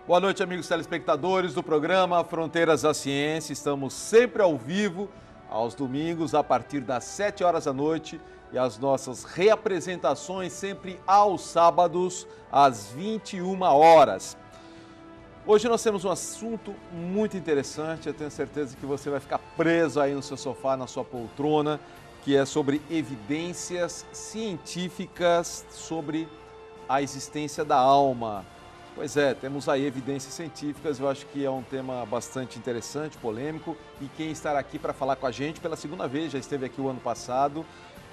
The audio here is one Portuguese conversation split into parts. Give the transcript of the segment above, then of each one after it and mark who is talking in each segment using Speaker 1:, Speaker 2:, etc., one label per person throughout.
Speaker 1: Boa noite, amigos telespectadores do programa Fronteiras da Ciência. Estamos sempre ao vivo, aos domingos, a partir das 7 horas da noite, e as nossas reapresentações sempre aos sábados, às 21 horas. Hoje nós temos um assunto muito interessante, eu tenho certeza que você vai ficar preso aí no seu sofá, na sua poltrona, que é sobre evidências científicas sobre a existência da alma. Pois é, temos aí evidências científicas, eu acho que é um tema bastante interessante, polêmico, e quem estará aqui para falar com a gente pela segunda vez, já esteve aqui o ano passado,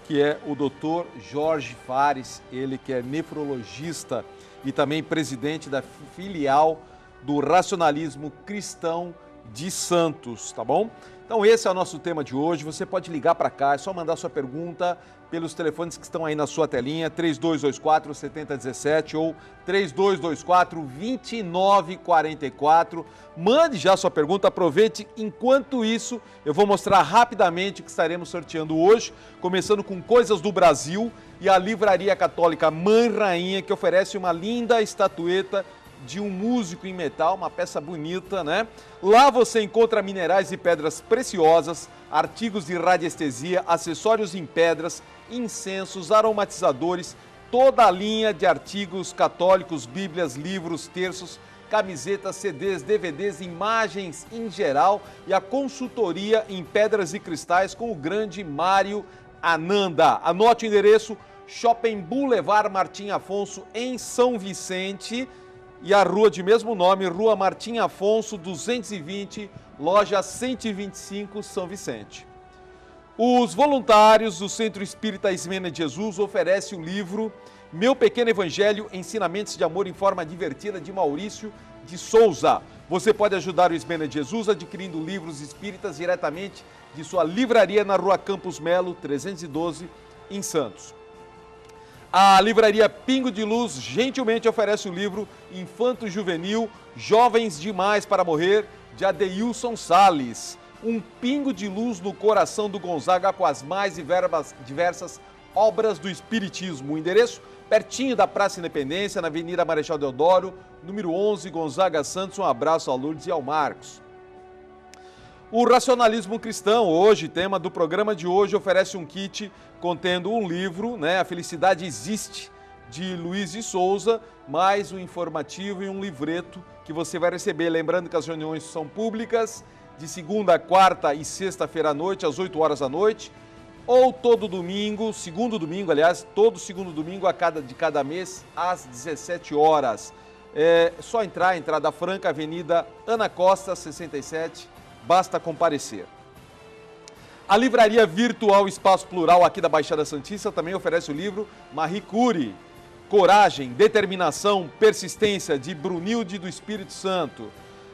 Speaker 1: que é o Dr. Jorge Fares, ele que é nefrologista e também presidente da filial do Racionalismo Cristão de Santos, tá bom? Então esse é o nosso tema de hoje, você pode ligar para cá, é só mandar sua pergunta pelos telefones que estão aí na sua telinha, 3224-7017 ou 3224-2944. Mande já sua pergunta, aproveite. Enquanto isso, eu vou mostrar rapidamente o que estaremos sorteando hoje, começando com coisas do Brasil e a Livraria Católica Mãe Rainha, que oferece uma linda estatueta de um músico em metal, uma peça bonita, né? Lá você encontra minerais e pedras preciosas, artigos de radiestesia, acessórios em pedras, incensos, aromatizadores, toda a linha de artigos católicos, bíblias, livros, terços, camisetas, CDs, DVDs, imagens em geral e a consultoria em pedras e cristais com o grande Mário Ananda. Anote o endereço: Shopping Boulevard Martim Afonso, em São Vicente, e a rua de mesmo nome, Rua Martim Afonso, 220, loja 125, São Vicente. Os voluntários do Centro Espírita Ismênia de Jesus oferecem o livro Meu Pequeno Evangelho, Ensinamentos de Amor em Forma Divertida, de Maurício de Souza. Você pode ajudar o Ismênia de Jesus adquirindo livros espíritas diretamente de sua livraria na Rua Campos Melo, 312, em Santos. A livraria Pingo de Luz gentilmente oferece o livro Infanto Juvenil, Jovens Demais para Morrer, de Adeilson Salles. Um pingo de luz no coração do Gonzaga com as mais diversas obras do Espiritismo. O endereço, pertinho da Praça Independência, na Avenida Marechal Deodoro, número 11, Gonzaga Santos. Um abraço a Lourdes e ao Marcos. O Racionalismo Cristão, hoje, tema do programa de hoje, oferece um kit contendo um livro, né, A Felicidade Existe, de Luiz de Souza, mais um informativo e um livreto que você vai receber. Lembrando que as reuniões são públicas, de segunda, quarta e sexta-feira à noite, às 8 horas da noite, ou todo domingo, segundo domingo, aliás, todo segundo domingo de cada mês, às 17 horas. É só entrar, entrada franca, Avenida Ana Costa, 67, basta comparecer. A livraria virtual Espaço Plural aqui da Baixada Santista também oferece o livro Marie Curie, Coragem, Determinação, Persistência, de Brunilde do Espírito Santo.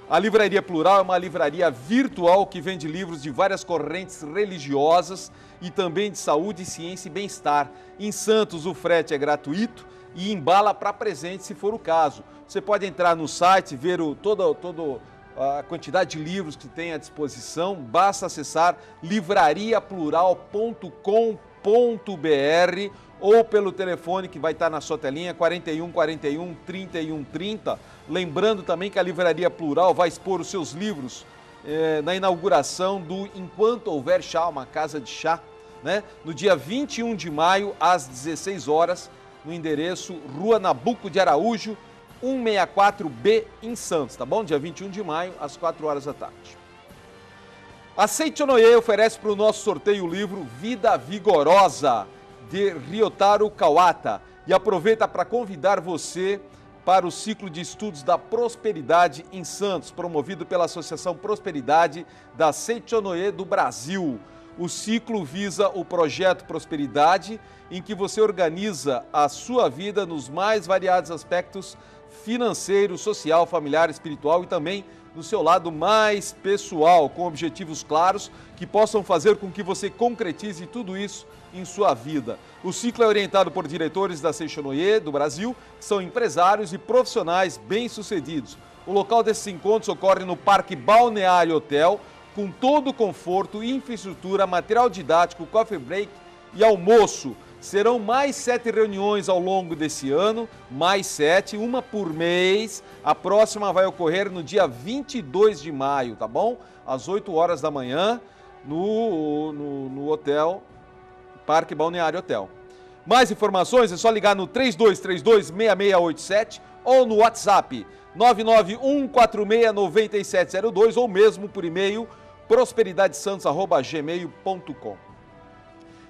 Speaker 1: A Livraria Plural é uma livraria virtual que vende livros de várias correntes religiosas e também de saúde, ciência e bem-estar. Em Santos o frete é gratuito e embala para presente se for o caso. Você pode entrar no site, ver todo a quantidade de livros que tem à disposição, basta acessar livrariaplural.com.br ou pelo telefone que vai estar na sua telinha, 41 41 31 30. Lembrando também que a Livraria Plural vai expor os seus livros na inauguração do Enquanto Houver Chá, uma casa de chá, né? No dia 21 de maio, às 16 horas, no endereço Rua Nabuco de Araújo, 164B, em Santos, tá bom? Dia 21 de maio, às 4 horas da tarde. A Seichonoye oferece para o nosso sorteio o livro Vida Vigorosa, de Ryotaro Kawata. E aproveita para convidar você para o ciclo de estudos da prosperidade em Santos, promovido pela Associação Prosperidade da Seichonoye do Brasil. O ciclo visa o projeto Prosperidade, em que você organiza a sua vida nos mais variados aspectos financeiro, social, familiar, espiritual e também no seu lado mais pessoal, com objetivos claros que possam fazer com que você concretize tudo isso em sua vida. O ciclo é orientado por diretores da Seichonoye do Brasil, que são empresários e profissionais bem-sucedidos. O local desses encontros ocorre no Parque Balneário Hotel, com todo o conforto, infraestrutura, material didático, coffee break e almoço. Serão mais 7 reuniões ao longo desse ano, mais 7, uma por mês. A próxima vai ocorrer no dia 22 de maio, tá bom? Às 8 horas da manhã, no hotel, Parque Balneário Hotel. Mais informações é só ligar no 3232-6687 ou no WhatsApp 991469702 ou mesmo por e-mail prosperidadesantos@gmail.com.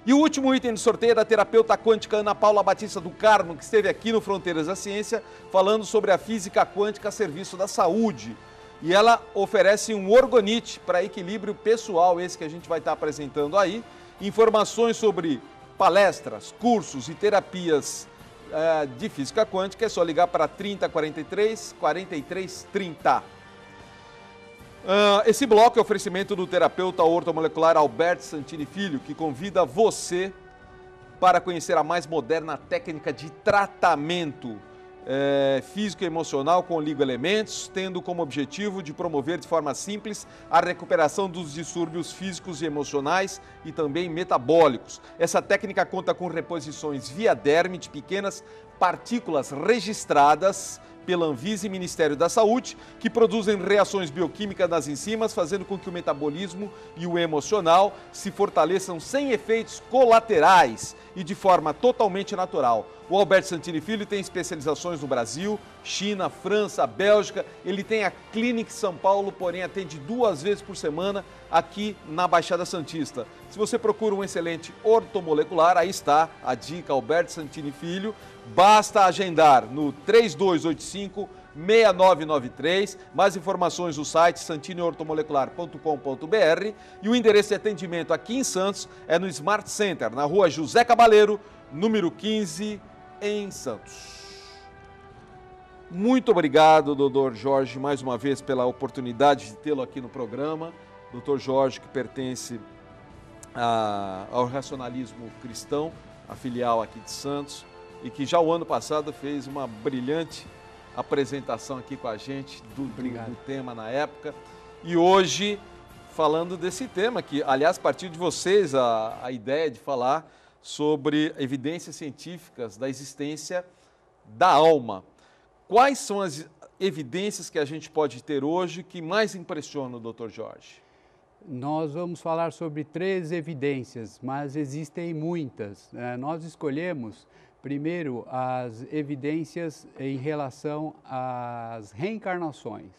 Speaker 1: E o último item de sorteio é da terapeuta quântica Ana Paula Batista do Carmo, que esteve aqui no Fronteiras da Ciência, falando sobre a física quântica a serviço da saúde. E ela oferece um orgonite para equilíbrio pessoal, esse que a gente vai estar apresentando aí. Informações sobre palestras, cursos e terapias de física quântica, é só ligar para 3043 4330. Esse bloco é oferecimento do terapeuta ortomolecular Alberto Santini Filho, que convida você para conhecer a mais moderna técnica de tratamento físico e emocional com oligoelementos, tendo como objetivo de promover de forma simples a recuperação dos distúrbios físicos e emocionais e também metabólicos. Essa técnica conta com reposições via derme de pequenas partículas registradas pela Anvisa e Ministério da Saúde, que produzem reações bioquímicas nas enzimas, fazendo com que o metabolismo e o emocional se fortaleçam sem efeitos colaterais e de forma totalmente natural. O Alberto Santini Filho tem especializações no Brasil, China, França, Bélgica. Ele tem a Clínica São Paulo, porém atende 2 vezes por semana aqui na Baixada Santista. Se você procura um excelente ortomolecular, aí está a dica, Alberto Santini Filho. Basta agendar no 3285-6993. Mais informações no site santiniortomolecular.com.br e o endereço de atendimento aqui em Santos é no Smart Center, na rua José Cabaleiro, número 15, em Santos. Muito obrigado, doutor Jorge, mais uma vez pela oportunidade de tê-lo aqui no programa. Doutor Jorge, que pertence ao Racionalismo Cristão, a filial aqui de Santos, e que já o ano passado fez uma brilhante apresentação aqui com a gente do tema na época. E hoje, falando desse tema, que aliás partiu de vocês a ideia de falar sobre evidências científicas da existência da alma. Quais são as evidências que a gente pode ter hoje que mais impressionam o Dr. Jorge?
Speaker 2: Nós vamos falar sobre 3 evidências, mas existem muitas. Nós escolhemos primeiro as evidências em relação às reencarnações.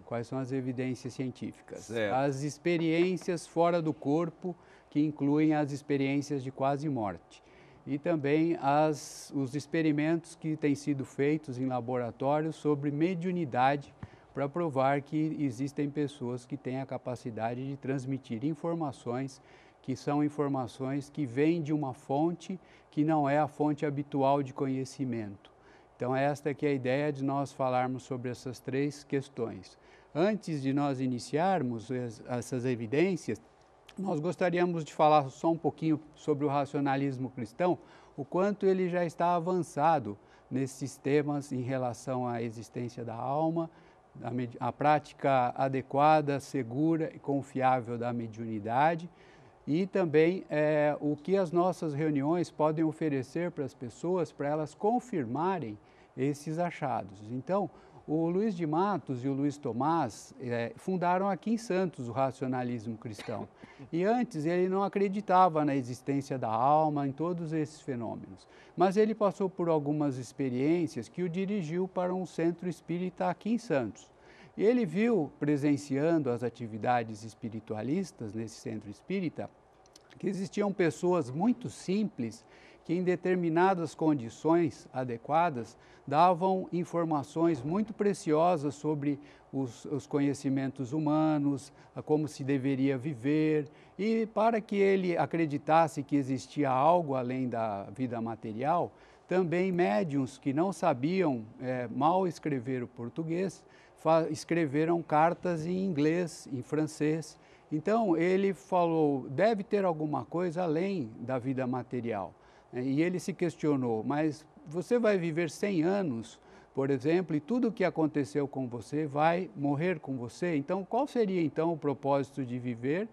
Speaker 2: Quais são as evidências científicas?
Speaker 1: Certo.
Speaker 2: As experiências fora do corpo, que incluem as experiências de quase morte. E também os experimentos que têm sido feitos em laboratórios sobre mediunidade, para provar que existem pessoas que têm a capacidade de transmitir informações que são informações que vêm de uma fonte que não é a fonte habitual de conhecimento. Então esta aqui é a ideia de nós falarmos sobre essas 3 questões. Antes de nós iniciarmos essas evidências, nós gostaríamos de falar só um pouquinho sobre o racionalismo cristão, o quanto ele já está avançado nesses temas em relação à existência da alma, a prática adequada, segura e confiável da mediunidade e também o que as nossas reuniões podem oferecer para as pessoas, para elas confirmarem esses achados. Então, o Luiz de Matos e o Luiz Tomás fundaram aqui em Santos o racionalismo cristão. E antes ele não acreditava na existência da alma, em todos esses fenômenos. Mas ele passou por algumas experiências que o dirigiu para um centro espírita aqui em Santos. E ele viu, presenciando as atividades espiritualistas nesse centro espírita, que existiam pessoas muito simples que em determinadas condições adequadas davam informações muito preciosas sobre os conhecimentos humanos, a como se deveria viver, e para que ele acreditasse que existia algo além da vida material, também médiuns que não sabiam mal escrever o português, escreveram cartas em inglês, em francês. Então ele falou, deve ter alguma coisa além da vida material. E ele se questionou, mas você vai viver 100 anos, por exemplo, e tudo o que aconteceu com você vai morrer com você? Então, qual seria então o propósito de viver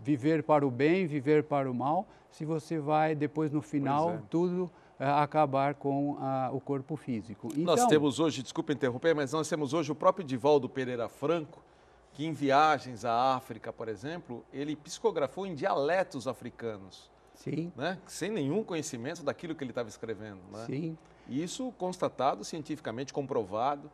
Speaker 2: viver para o bem, viver para o mal, se você vai depois no final tudo acabar com o corpo físico. Então,
Speaker 1: nós temos hoje, desculpa interromper, mas nós temos hoje o próprio Divaldo Pereira Franco, que em viagens à África, por exemplo, ele psicografou em dialetos africanos.
Speaker 2: Sim.
Speaker 1: Né? Sem nenhum conhecimento daquilo que ele estava escrevendo. Né?
Speaker 2: Sim.
Speaker 1: Isso constatado, cientificamente comprovado.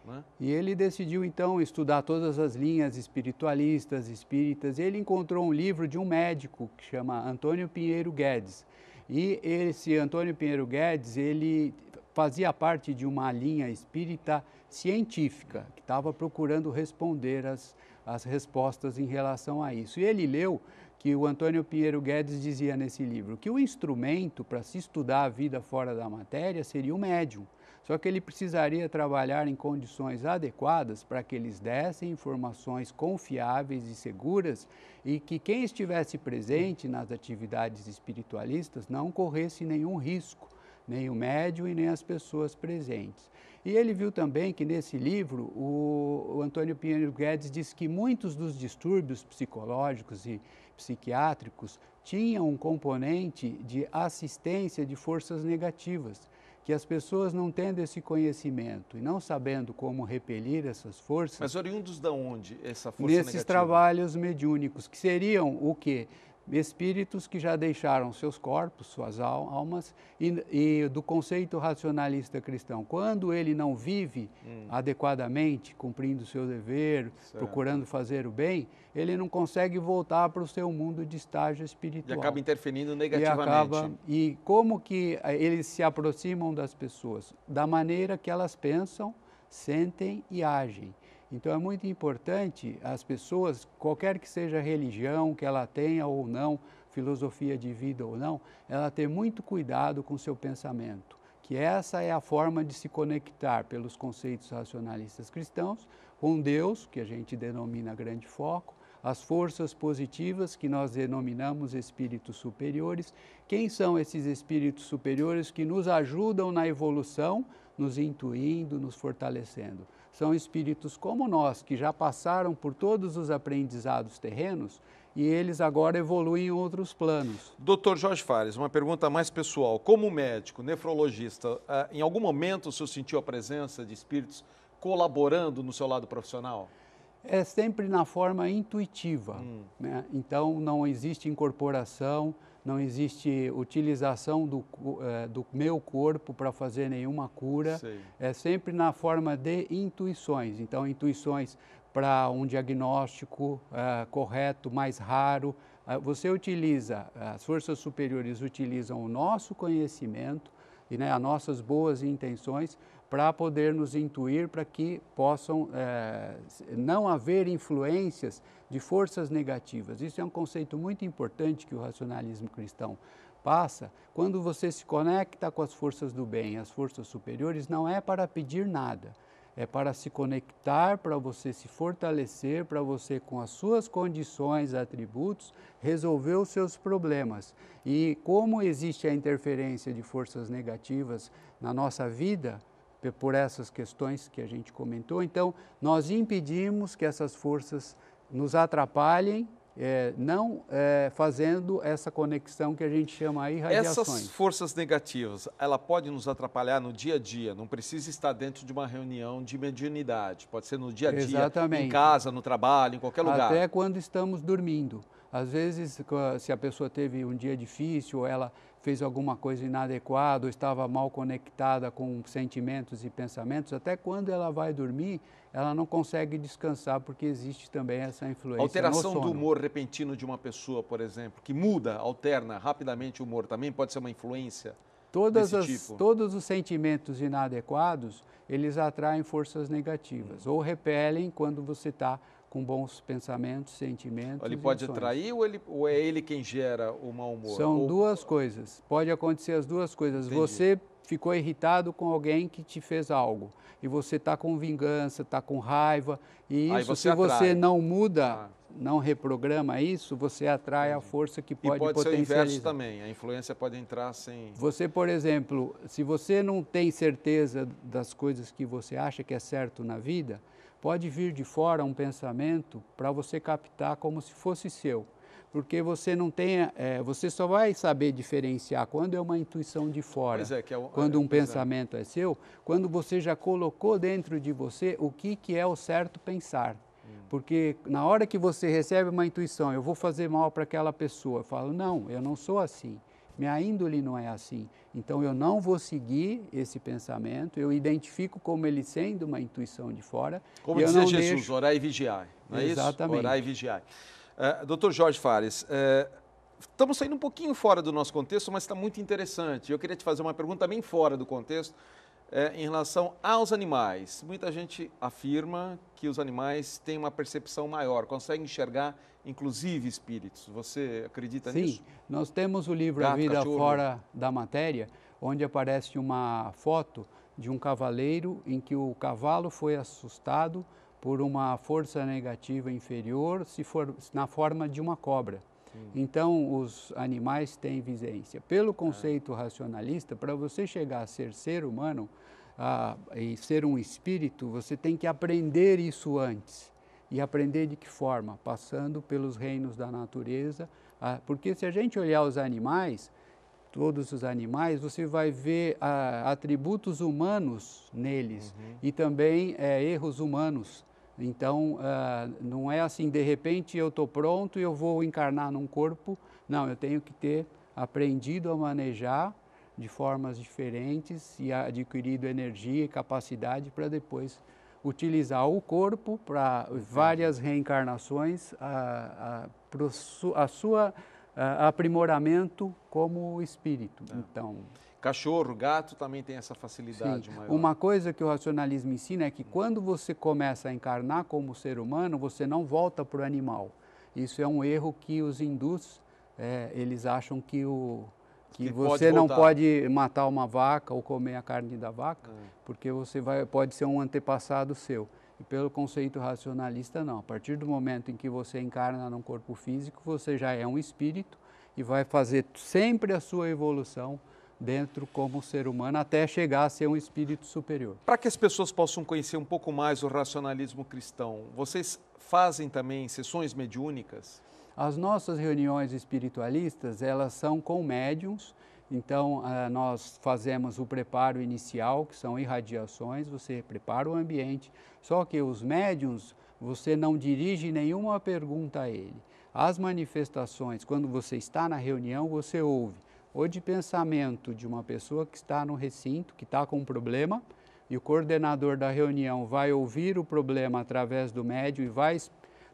Speaker 1: Né?
Speaker 2: E ele decidiu, então, estudar todas as linhas espiritualistas, espíritas. Ele encontrou um livro de um médico que chama Antônio Pinheiro Guedes. E esse Antônio Pinheiro Guedes, ele fazia parte de uma linha espírita científica, que estava procurando responder as respostas em relação a isso. E ele leu que o Antônio Pinheiro Guedes dizia nesse livro que o instrumento para se estudar a vida fora da matéria seria o médium. Só que ele precisaria trabalhar em condições adequadas para que eles dessem informações confiáveis e seguras e que quem estivesse presente nas atividades espiritualistas não corresse nenhum risco, nem o médium e nem as pessoas presentes. E ele viu também que nesse livro o Antônio Pinheiro Guedes diz que muitos dos distúrbios psicológicos e psiquiátricos tinham um componente de assistência de forças negativas, que as pessoas não tendo esse conhecimento e não sabendo como repelir essas forças...
Speaker 1: Mas oriundos de onde essa força
Speaker 2: nesses
Speaker 1: negativa?
Speaker 2: Trabalhos mediúnicos, que seriam o quê? Espíritos que já deixaram seus corpos, suas almas, e do conceito racionalista cristão. Quando ele não vive adequadamente, cumprindo o seu dever, procurando fazer o bem, ele não consegue voltar para o seu mundo de estágio espiritual.
Speaker 1: E acaba interferindo negativamente.
Speaker 2: E como que eles se aproximam das pessoas? Da maneira que elas pensam, sentem e agem. Então é muito importante as pessoas, qualquer que seja a religião que ela tenha ou não, filosofia de vida ou não, ela ter muito cuidado com o seu pensamento, que essa é a forma de se conectar pelos conceitos racionalistas cristãos com Deus, que a gente denomina grande foco, as forças positivas, que nós denominamos espíritos superiores. Quem são esses espíritos superiores que nos ajudam na evolução, nos intuindo, nos fortalecendo? São espíritos como nós, que já passaram por todos os aprendizados terrenos e eles agora evoluem em outros planos.
Speaker 1: Dr. Jorge Fares, uma pergunta mais pessoal. Como médico, nefrologista, em algum momento o senhor sentiu a presença de espíritos colaborando no seu lado profissional?
Speaker 2: É sempre na forma intuitiva, né? Então não existe incorporação, não existe utilização do meu corpo para fazer nenhuma cura.
Speaker 1: Sei.
Speaker 2: É sempre na forma de intuições. Então, intuições para um diagnóstico correto, mais raro. Você utiliza, as forças superiores utilizam o nosso conhecimento e as nossas boas intenções para poder nos intuir para que possam não haver influências de forças negativas. Isso é um conceito muito importante que o racionalismo cristão passa. Quando você se conecta com as forças do bem, as forças superiores, não é para pedir nada, é para se conectar, para você se fortalecer, para você, com as suas condições, atributos, resolver os seus problemas. E como existe a interferência de forças negativas na nossa vida, por essas questões que a gente comentou, então nós impedimos que essas forças nos atrapalhem, não fazendo essa conexão que a gente chama aí radiações.
Speaker 1: Essas forças negativas, ela pode nos atrapalhar no dia a dia, não precisa estar dentro de uma reunião de mediunidade, pode ser no dia a dia,
Speaker 2: Exatamente.
Speaker 1: Em casa, no trabalho, em qualquer lugar.
Speaker 2: Até quando estamos dormindo. Às vezes, se a pessoa teve um dia difícil, ou ela fez alguma coisa inadequada, ou estava mal conectada com sentimentos e pensamentos, até quando ela vai dormir, ela não consegue descansar, porque existe também essa influência
Speaker 1: Alteração
Speaker 2: no sono.
Speaker 1: do humor repentino de uma pessoa, por exemplo, que muda, alterna rapidamente o humor, também pode ser uma influência desse tipo?
Speaker 2: Todos os sentimentos inadequados, eles atraem forças negativas, ou repelem quando você está com bons pensamentos, sentimentos.
Speaker 1: Ele pode atrair ou é ele quem gera o mau humor?
Speaker 2: São duas coisas. Pode acontecer as duas coisas.
Speaker 1: Entendi.
Speaker 2: Você ficou irritado com alguém que te fez algo e você está com vingança, está com raiva, e isso, se você não muda, não reprograma isso, você atrai a força que pode potencializar.
Speaker 1: E pode ser o inverso também, a influência pode entrar sem...
Speaker 2: Você, por exemplo, se você não tem certeza das coisas que você acha que é certo na vida, pode vir de fora um pensamento para você captar como se fosse seu. porque você não tem, você só vai saber diferenciar quando é uma intuição de fora,
Speaker 1: Pois é,
Speaker 2: quando um pensamento é seu, quando você já colocou dentro de você o que é o certo pensar. Porque na hora que você recebe uma intuição, eu vou fazer mal para aquela pessoa, eu falo, não, eu não sou assim, minha índole não é assim, então eu não vou seguir esse pensamento, eu identifico como ele sendo uma intuição de fora.
Speaker 1: Como dizia Jesus, orai e vigiai, não é isso?
Speaker 2: Exatamente.
Speaker 1: Orai e vigiai. Dr. Jorge Fares, estamos saindo um pouquinho fora do nosso contexto, mas está muito interessante. Eu queria te fazer uma pergunta bem fora do contexto, em relação aos animais. Muita gente afirma que os animais têm uma percepção maior, conseguem enxergar, inclusive, espíritos. Você acredita nisso?
Speaker 2: Sim, nós temos o livro A Vida Fora da Matéria, onde aparece uma foto de um cavaleiro em que o cavalo foi assustado por uma força negativa inferior, se for na forma de uma cobra. Então, os animais têm visência. Pelo conceito racionalista, para você chegar a ser humano e ser um espírito, você tem que aprender isso antes. E aprender de que forma? Passando pelos reinos da natureza. Porque se a gente olhar os animais, todos os animais, você vai ver atributos humanos neles e também erros humanos. Então, não é assim, de repente eu estou pronto e eu vou encarnar num corpo. Não, eu tenho que ter aprendido a manejar de formas diferentes e adquirido energia e capacidade para depois utilizar o corpo para várias reencarnações, para o seu aprimoramento como espírito. Então,
Speaker 1: cachorro, gato também tem essa facilidade
Speaker 2: sim.
Speaker 1: maior.
Speaker 2: Uma coisa que o racionalismo ensina é que quando você começa a encarnar como ser humano, você não volta para o animal. Isso é um erro que os hindus, eles acham que você não pode matar uma vaca ou comer a carne da vaca, porque você pode ser um antepassado seu. E pelo conceito racionalista, não. A partir do momento em que você encarna num corpo físico, você já é um espírito e vai fazer sempre a sua evolução dentro como ser humano, até chegar a ser um espírito superior.
Speaker 1: Para que as pessoas possam conhecer um pouco mais o racionalismo cristão, vocês fazem também sessões mediúnicas?
Speaker 2: As nossas reuniões espiritualistas, elas são com médiuns, então nós fazemos o preparo inicial, que são irradiações, você prepara o ambiente, só que os médiuns, você não dirige nenhuma pergunta a ele. As manifestações, quando você está na reunião, você ouve ou de pensamento de uma pessoa que está no recinto, que está com um problema, e o coordenador da reunião vai ouvir o problema através do médium e vai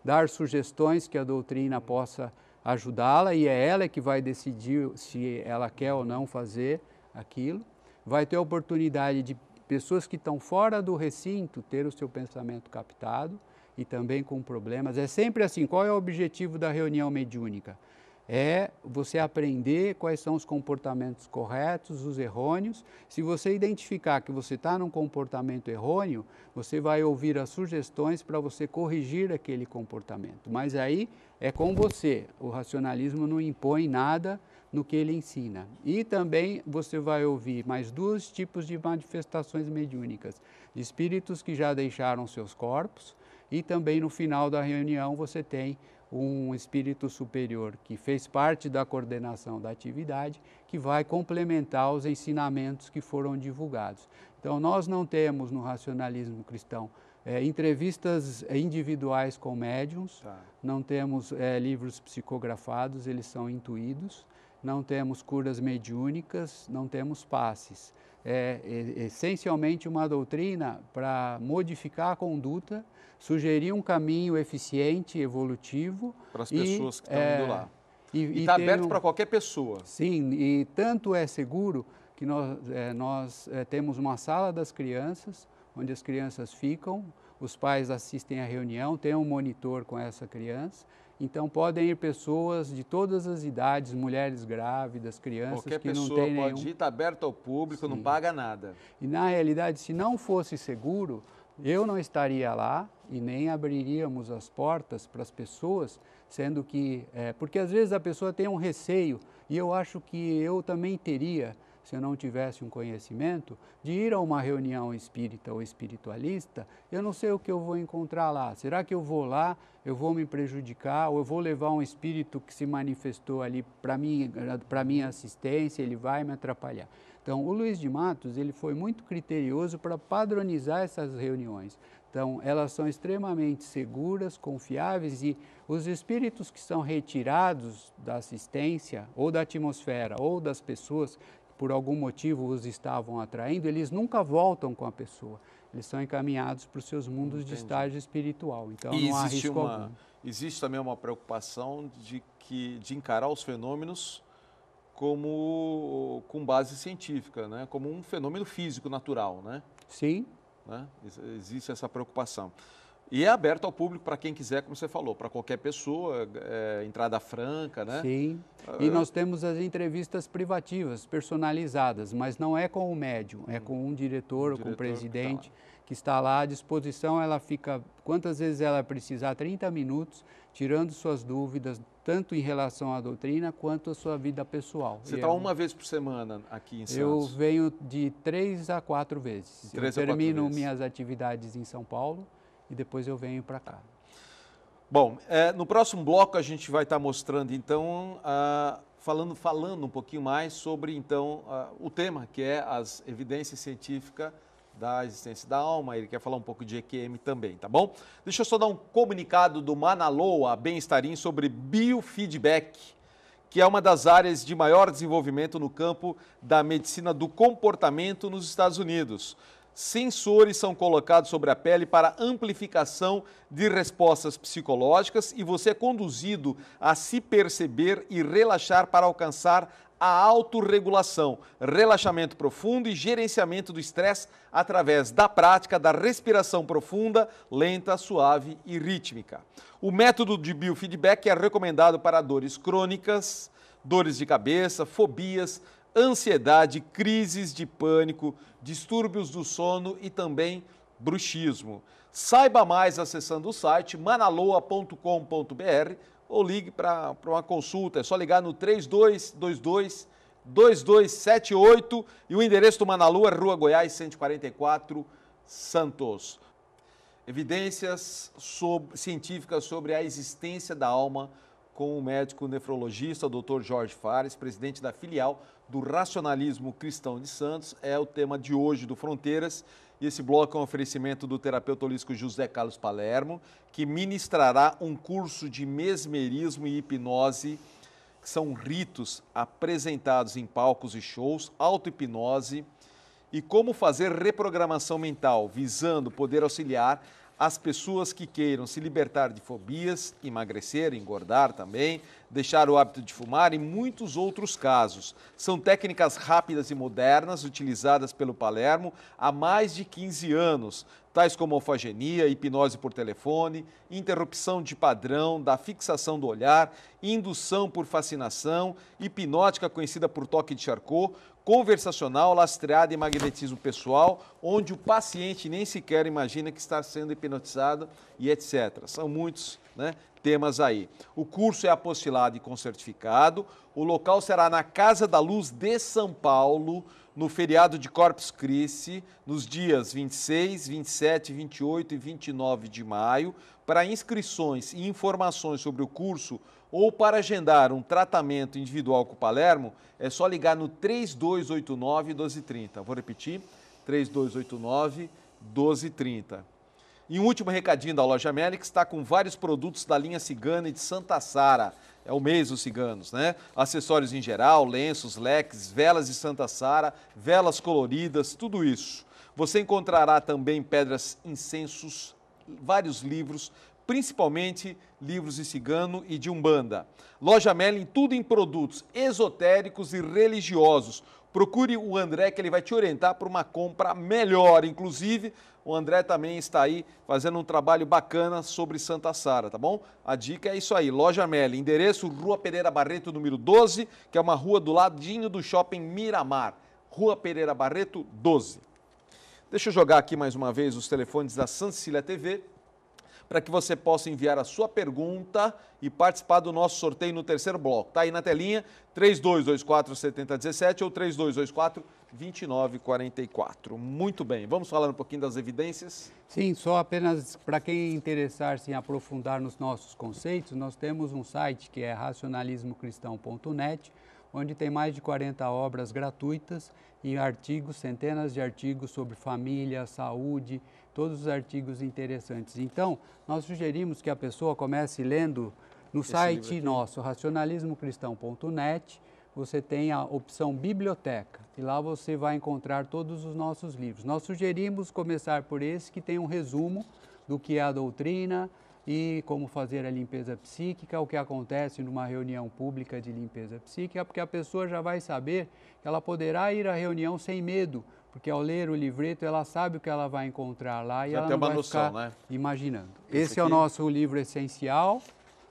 Speaker 2: dar sugestões que a doutrina possa ajudá-la, e é ela que vai decidir se ela quer ou não fazer aquilo. Vai ter a oportunidade de pessoas que estão fora do recinto ter o seu pensamento captado e também com problemas. É sempre assim, qual é o objetivo da reunião mediúnica? É você aprender quais são os comportamentos corretos, os errôneos. Se você identificar que você está num comportamento errôneo, você vai ouvir as sugestões para você corrigir aquele comportamento. Mas aí é com você, o racionalismo não impõe nada no que ele ensina. E também você vai ouvir mais dois tipos de manifestações mediúnicas, de espíritos que já deixaram seus corpos, e também no final da reunião você tem um espírito superior que fez parte da coordenação da atividade, que vai complementar os ensinamentos que foram divulgados. Então, nós não temos no racionalismo cristão entrevistas individuais com médiuns, não temos livros psicografados, eles são intuídos, não temos curas mediúnicas, não temos passes. É essencialmente uma doutrina para modificar a conduta, sugerir um caminho eficiente, evolutivo.
Speaker 1: Para as pessoas que estão indo lá. E está aberto para qualquer pessoa.
Speaker 2: Sim, e tanto é seguro que nós temos uma sala das crianças, onde as crianças ficam, os pais assistem à reunião, tem um monitor com essa criança. Então podem ir pessoas de todas as idades, mulheres grávidas, crianças
Speaker 1: qualquer
Speaker 2: que não têm
Speaker 1: pessoa pode ir, está aberto ao público, sim, não paga nada.
Speaker 2: E na realidade, se não fosse seguro, eu não estaria lá e nem abriríamos as portas para as pessoas, sendo que, porque às vezes a pessoa tem um receio, e eu acho que eu também teria, se eu não tivesse um conhecimento, de ir a uma reunião espírita ou espiritualista, eu não sei o que eu vou encontrar lá. Será que eu vou lá, eu vou me prejudicar, ou eu vou levar um espírito que se manifestou ali para minha assistência, ele vai me atrapalhar? Então, o Luiz de Matos, ele foi muito criterioso para padronizar essas reuniões. Então, elas são extremamente seguras, confiáveis, e os espíritos que são retirados da assistência, ou da atmosfera, ou das pessoas que por algum motivo os estavam atraindo, eles nunca voltam com a pessoa. Eles são encaminhados para os seus mundos de estágio espiritual. Então, não há risco algum.
Speaker 1: Existe também uma preocupação de encarar os fenômenos com base científica, né? Como um fenômeno físico natural, né?
Speaker 2: Sim.
Speaker 1: Né? Existe essa preocupação. E é aberto ao público para quem quiser, como você falou, para qualquer pessoa, entrada franca, né?
Speaker 2: Sim, e nós temos as entrevistas privativas, personalizadas, mas não é com o médium, é com um diretor ou com o presidente que está lá à disposição. Ela fica, quantas vezes ela precisar, 30 minutos, tirando suas dúvidas, tanto em relação à doutrina quanto à sua vida pessoal.
Speaker 1: Você está uma vez por semana aqui em Santos?
Speaker 2: Eu venho de 3 a 4 vezes. Eu termino minhas atividades em São Paulo e depois eu venho para cá.
Speaker 1: Bom, no próximo bloco a gente vai estar mostrando, então, falando um pouquinho mais sobre, então, o tema, que é as evidências científicas da existência da alma. Ele quer falar um pouco de EQM também, tá bom? Deixa eu só dar um comunicado do Manaloa Bem-Estarim sobre biofeedback, que é uma das áreas de maior desenvolvimento no campo da medicina do comportamento nos Estados Unidos. Sensores são colocados sobre a pele para amplificação de respostas psicológicas e você é conduzido a se perceber e relaxar para alcançar a autorregulação, relaxamento profundo e gerenciamento do estresse através da prática da respiração profunda, lenta, suave e rítmica. O método de biofeedback é recomendado para dores crônicas, dores de cabeça, fobias, ansiedade, crises de pânico, distúrbios do sono e também bruxismo. Saiba mais acessando o site manaloa.com.br ou ligue para uma consulta. É só ligar no 3222-2278 e o endereço do Manaloa é Rua Goiás 144, Santos. Evidências científicas sobre a existência da alma com o médico nefrologista, o Dr. Jorge Fares, presidente da filial do Racionalismo Cristão de Santos, é o tema de hoje do Fronteiras. E esse bloco é um oferecimento do terapeuta holístico José Carlos Palermo, que ministrará um curso de mesmerismo e hipnose, que são ritos apresentados em palcos e shows, auto-hipnose e como fazer reprogramação mental, visando poder auxiliar as pessoas que queiram se libertar de fobias, emagrecer, engordar também, deixar o hábito de fumar e muitos outros casos. São técnicas rápidas e modernas utilizadas pelo Palermo há mais de 15 anos, tais como alfagenia, hipnose por telefone, interrupção de padrão, da fixação do olhar, indução por fascinação, hipnótica conhecida por toque de Charcot, conversacional, lastreada em magnetismo pessoal, onde o paciente nem sequer imagina que está sendo hipnotizado e etc. São muitos, né, temas aí. O curso é apostilado e com certificado. O local será na Casa da Luz de São Paulo, no feriado de Corpus Christi, nos dias 26, 27, 28 e 29 de maio. Para inscrições e informações sobre o curso ou para agendar um tratamento individual com o Palermo, é só ligar no 3289-1230. Vou repetir, 3289-1230. E um último recadinho da Loja Meli, que está com vários produtos da linha Cigana e de Santa Sara. É o mês dos ciganos, né? Acessórios em geral, lenços, leques, velas de Santa Sara, velas coloridas, tudo isso. Você encontrará também pedras, incensos, vários livros, principalmente livros de cigano e de umbanda. Loja Merlin, tudo em produtos esotéricos e religiosos. Procure o André, que ele vai te orientar para uma compra melhor. Inclusive, o André também está aí fazendo um trabalho bacana sobre Santa Sara, tá bom? A dica é isso aí, Loja Merlin, endereço Rua Pereira Barreto, número 12, que é uma rua do ladinho do Shopping Miramar. Rua Pereira Barreto, 12. Deixa eu jogar aqui mais uma vez os telefones da Santa Cecília TV, para que você possa enviar a sua pergunta e participar do nosso sorteio no terceiro bloco. Está aí na telinha, 3224-7017 ou 3224-2944. Muito bem, vamos falar um pouquinho das evidências?
Speaker 2: Sim, só apenas para quem interessar-se em aprofundar nos nossos conceitos, nós temos um site que é racionalismocristão.net, onde tem mais de 40 obras gratuitas e artigos, centenas de artigos sobre família, saúde, todos os artigos interessantes. Então, nós sugerimos que a pessoa comece lendo no site nosso, racionalismocristão.net, você tem a opção biblioteca e lá você vai encontrar todos os nossos livros. Nós sugerimos começar por esse que tem um resumo do que é a doutrina e como fazer a limpeza psíquica, o que acontece numa reunião pública de limpeza psíquica, porque a pessoa já vai saber que ela poderá ir à reunião sem medo, porque ao ler o livreto ela sabe o que ela vai encontrar lá e ela não vai ficar imaginando. Esse é o nosso livro essencial.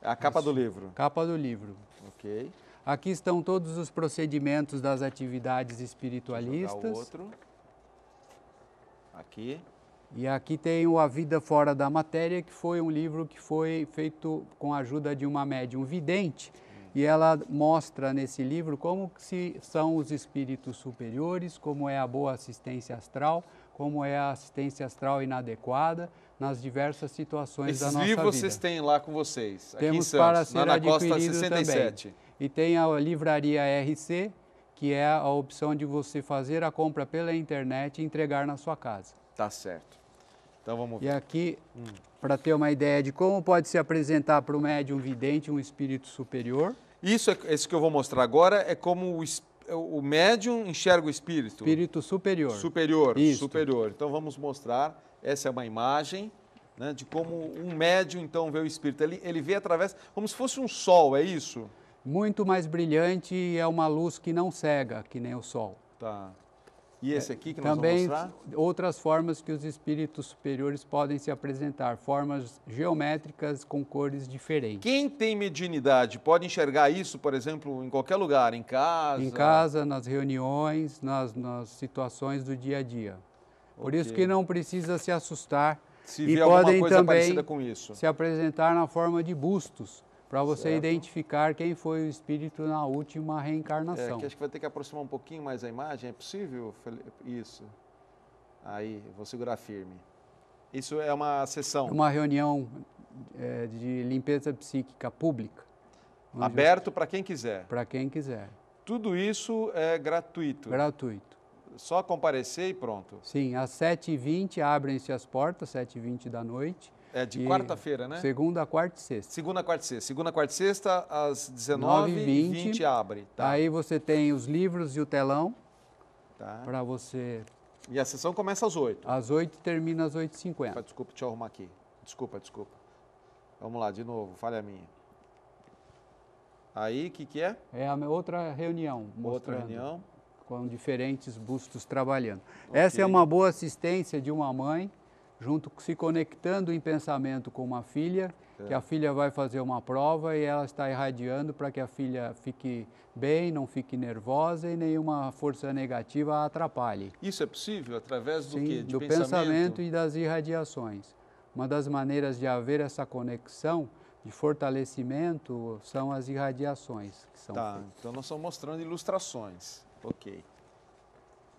Speaker 1: É a capa do livro.
Speaker 2: Capa do livro.
Speaker 1: Ok.
Speaker 2: Aqui estão todos os procedimentos das atividades espiritualistas.
Speaker 1: Vou jogar o outro. Aqui.
Speaker 2: E aqui tem o A Vida Fora da Matéria, que foi um livro que foi feito com a ajuda de uma médium vidente. E ela mostra nesse livro como são os espíritos superiores, como é a boa assistência astral, como é a assistência astral inadequada nas diversas situações da nossa vida.
Speaker 1: Esses livros vocês têm lá com vocês, aqui
Speaker 2: Temos
Speaker 1: em Santos,
Speaker 2: para ser
Speaker 1: na Costa
Speaker 2: adquirido
Speaker 1: 67.
Speaker 2: também. E tem a livraria RC, que é a opção de você fazer a compra pela internet e entregar na sua casa.
Speaker 1: Tá certo. Então vamos ver.
Speaker 2: E aqui, para ter uma ideia de como pode se apresentar para o médium vidente um espírito superior.
Speaker 1: Isso que eu vou mostrar agora é como o médium enxerga o espírito.
Speaker 2: Espírito superior.
Speaker 1: Superior,
Speaker 2: Isso.
Speaker 1: superior. Então vamos mostrar, essa é uma imagem, né, de como um médium então vê o espírito. Ele vê através, como se fosse um sol, é isso?
Speaker 2: Muito mais brilhante e é uma luz que não cega, que nem o sol.
Speaker 1: Tá. E esse aqui que nós
Speaker 2: também
Speaker 1: vamos mostrar?
Speaker 2: Outras formas que os espíritos superiores podem se apresentar, formas geométricas com cores diferentes.
Speaker 1: Quem tem mediunidade pode enxergar isso, por exemplo, em qualquer lugar, em casa?
Speaker 2: Em casa, nas reuniões, nas situações do dia a dia. Por isso que não precisa se assustar.
Speaker 1: Se
Speaker 2: e
Speaker 1: vê alguma
Speaker 2: podem
Speaker 1: coisa
Speaker 2: também
Speaker 1: parecida com isso.
Speaker 2: se apresentar na forma de bustos, para você identificar quem foi o espírito na última reencarnação.
Speaker 1: Aqui acho que vai ter que aproximar um pouquinho mais a imagem, é possível? Isso. Aí, vou segurar firme. Isso é uma sessão?
Speaker 2: Uma reunião de limpeza psíquica pública.
Speaker 1: Aberto para quem quiser?
Speaker 2: Para quem quiser.
Speaker 1: Tudo isso é gratuito?
Speaker 2: Gratuito.
Speaker 1: Só comparecer e pronto?
Speaker 2: Sim, às 7h20 abrem-se as portas, 7h20 da noite.
Speaker 1: É de quarta-feira, né?
Speaker 2: Segunda, quarta e sexta.
Speaker 1: Segunda, quarta e sexta. Segunda, quarta e sexta, às 19h20 abre. Tá.
Speaker 2: Aí você tem os livros e o telão
Speaker 1: tá.
Speaker 2: para você...
Speaker 1: E a sessão começa às 8?
Speaker 2: Às 8 e termina às 8h50.
Speaker 1: Desculpa, deixa eu arrumar aqui. Desculpa. Vamos lá, de novo, falha minha. Aí, o que é?
Speaker 2: É a outra reunião.
Speaker 1: Outra reunião.
Speaker 2: Com diferentes bustos trabalhando. Okay. Essa é uma boa assistência de uma mãe, se conectando em pensamento com uma filha, que a filha vai fazer uma prova e ela está irradiando para que a filha fique bem, não fique nervosa e nenhuma força negativa a atrapalhe.
Speaker 1: Isso é possível através do
Speaker 2: Sim,
Speaker 1: quê?
Speaker 2: Do pensamento e das irradiações. Uma das maneiras de haver essa conexão de fortalecimento são as irradiações que são feitas.
Speaker 1: Então nós estamos mostrando ilustrações. Ok.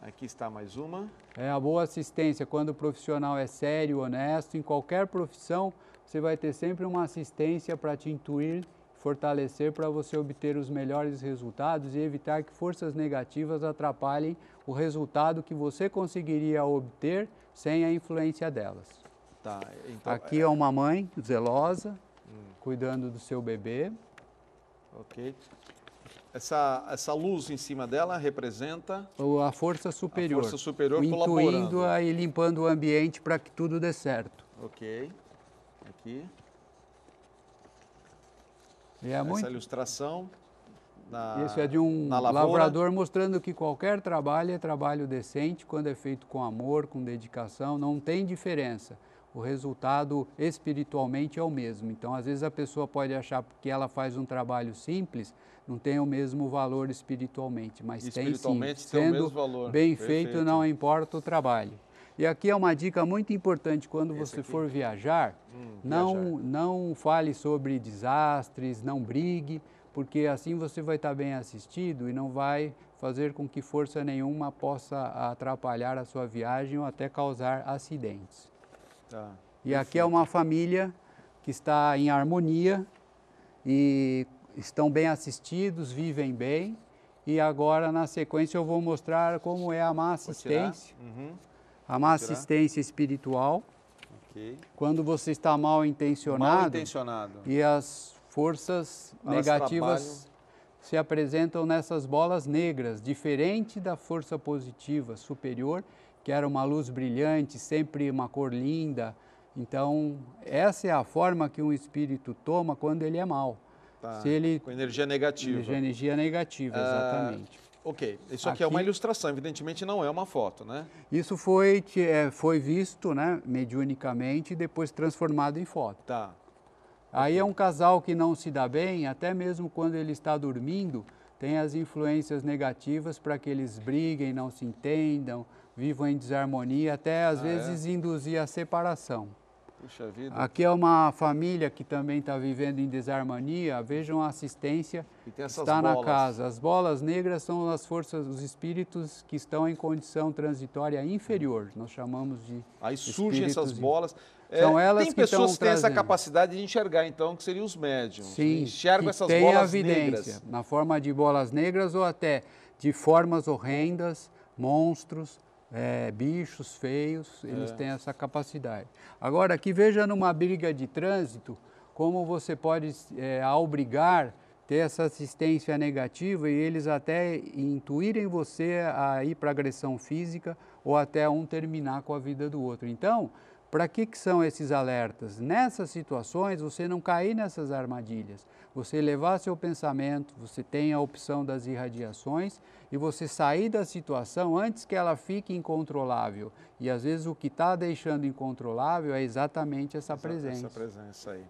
Speaker 1: Aqui está mais uma.
Speaker 2: É a boa assistência. Quando o profissional é sério, honesto, em qualquer profissão, você vai ter sempre uma assistência para te intuir, fortalecer para você obter os melhores resultados e evitar que forças negativas atrapalhem o resultado que você conseguiria obter sem a influência delas.
Speaker 1: Tá, então,
Speaker 2: aqui é uma mãe zelosa, cuidando do seu bebê.
Speaker 1: Ok. Essa luz em cima dela representa?
Speaker 2: A força superior.
Speaker 1: A força superior
Speaker 2: intuindo e limpando o ambiente para que tudo dê certo.
Speaker 1: Ok. Aqui.
Speaker 2: Essa
Speaker 1: ilustração.
Speaker 2: Isso é de um lavrador mostrando que qualquer trabalho é trabalho decente, quando é feito com amor, com dedicação, não tem diferença. O resultado espiritualmente é o mesmo. Então, às vezes a pessoa pode achar que ela faz um trabalho simples, não tem o mesmo valor espiritualmente, mas tem sim.
Speaker 1: Sendo
Speaker 2: bem feito, não importa o trabalho. E aqui é uma dica muito importante quando você for viajar, não fale sobre desastres, não brigue, porque assim você vai estar bem assistido e não vai fazer com que força nenhuma possa atrapalhar a sua viagem ou até causar acidentes.
Speaker 1: Tá.
Speaker 2: E aqui é uma família que está em harmonia e estão bem assistidos, vivem bem. E agora, na sequência, eu vou mostrar como é a má assistência. A má assistência espiritual.
Speaker 1: Okay.
Speaker 2: Quando você está mal intencionado e as forças negativas se apresentam nessas bolas negras, diferente da força positiva superior, que era uma luz brilhante, sempre uma cor linda. Então, essa é a forma que um espírito toma quando ele é mau.
Speaker 1: Tá.
Speaker 2: Se ele,
Speaker 1: com energia negativa.
Speaker 2: Energia negativa, exatamente.
Speaker 1: Ok, isso aqui é uma ilustração, evidentemente não é uma foto, né?
Speaker 2: Isso foi visto, né, mediunicamente e depois transformado em foto.
Speaker 1: Tá.
Speaker 2: Aí é um casal que não se dá bem, até mesmo quando ele está dormindo, tem as influências negativas para que eles briguem, não se entendam, vivam em desarmonia, até às vezes induzir a separação.
Speaker 1: Puxa vida.
Speaker 2: Aqui é uma família que também está vivendo em desarmonia. Vejam a assistência que está na casa. As bolas negras são as forças, os espíritos que estão em condição transitória inferior. Nós chamamos de
Speaker 1: Aí surgem essas bolas.
Speaker 2: São elas
Speaker 1: tem pessoas que têm essa capacidade de enxergar, então, que seriam os médiums.
Speaker 2: Sim,
Speaker 1: enxergam essas
Speaker 2: tem
Speaker 1: bolas
Speaker 2: evidência,
Speaker 1: negras.
Speaker 2: na forma de bolas negras ou até de formas horrendas, monstros, bichos feios, eles têm essa capacidade. Agora, aqui veja numa briga de trânsito, como você pode, ao brigar, ter essa assistência negativa e eles até intuírem você a ir para agressão física ou até um terminar com a vida do outro. Então, para que são esses alertas? Nessas situações, você não cair nessas armadilhas. Você levar seu pensamento, você tem a opção das irradiações e você sair da situação antes que ela fique incontrolável. E às vezes o que está deixando incontrolável é exatamente essa presença.
Speaker 1: Essa presença aí.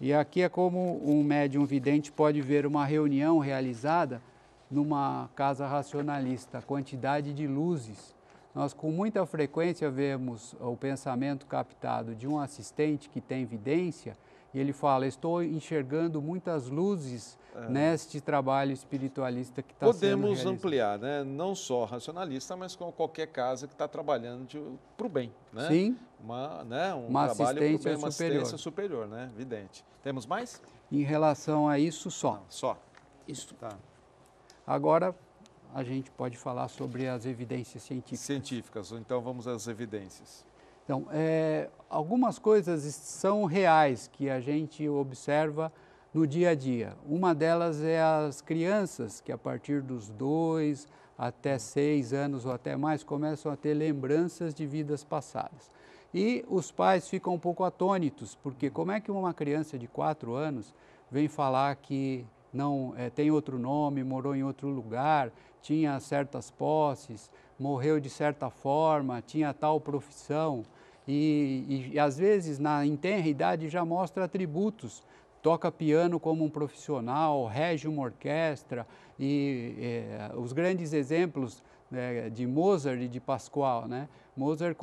Speaker 2: E aqui é como um médium vidente pode ver uma reunião realizada numa casa racionalista, a quantidade de luzes. Nós com muita frequência vemos o pensamento captado de um assistente que tem vidência e ele fala, estou enxergando muitas luzes neste trabalho espiritualista que está sendo realizado.
Speaker 1: Podemos ampliar, né? Não só racionalista, mas com qualquer casa que está trabalhando para o bem, né?
Speaker 2: Sim.
Speaker 1: Um trabalho para o bem, uma assistência superior, né? Vidente. Temos mais?
Speaker 2: Em relação a isso, só.
Speaker 1: Não, só.
Speaker 2: Isso.
Speaker 1: Tá.
Speaker 2: Agora, a gente pode falar sobre as evidências científicas.
Speaker 1: Científicas, então vamos às evidências.
Speaker 2: Então, algumas coisas são reais que a gente observa no dia a dia. Uma delas é as crianças que a partir dos 2 até 6 anos ou até mais começam a ter lembranças de vidas passadas. E os pais ficam um pouco atônitos, porque como é que uma criança de 4 anos vem falar que não tem outro nome, morou em outro lugar, tinha certas posses, morreu de certa forma, tinha tal profissão e às vezes em tenra idade já mostra atributos, toca piano como um profissional, rege uma orquestra e os grandes exemplos de Mozart e de Pascoal, né? Mozart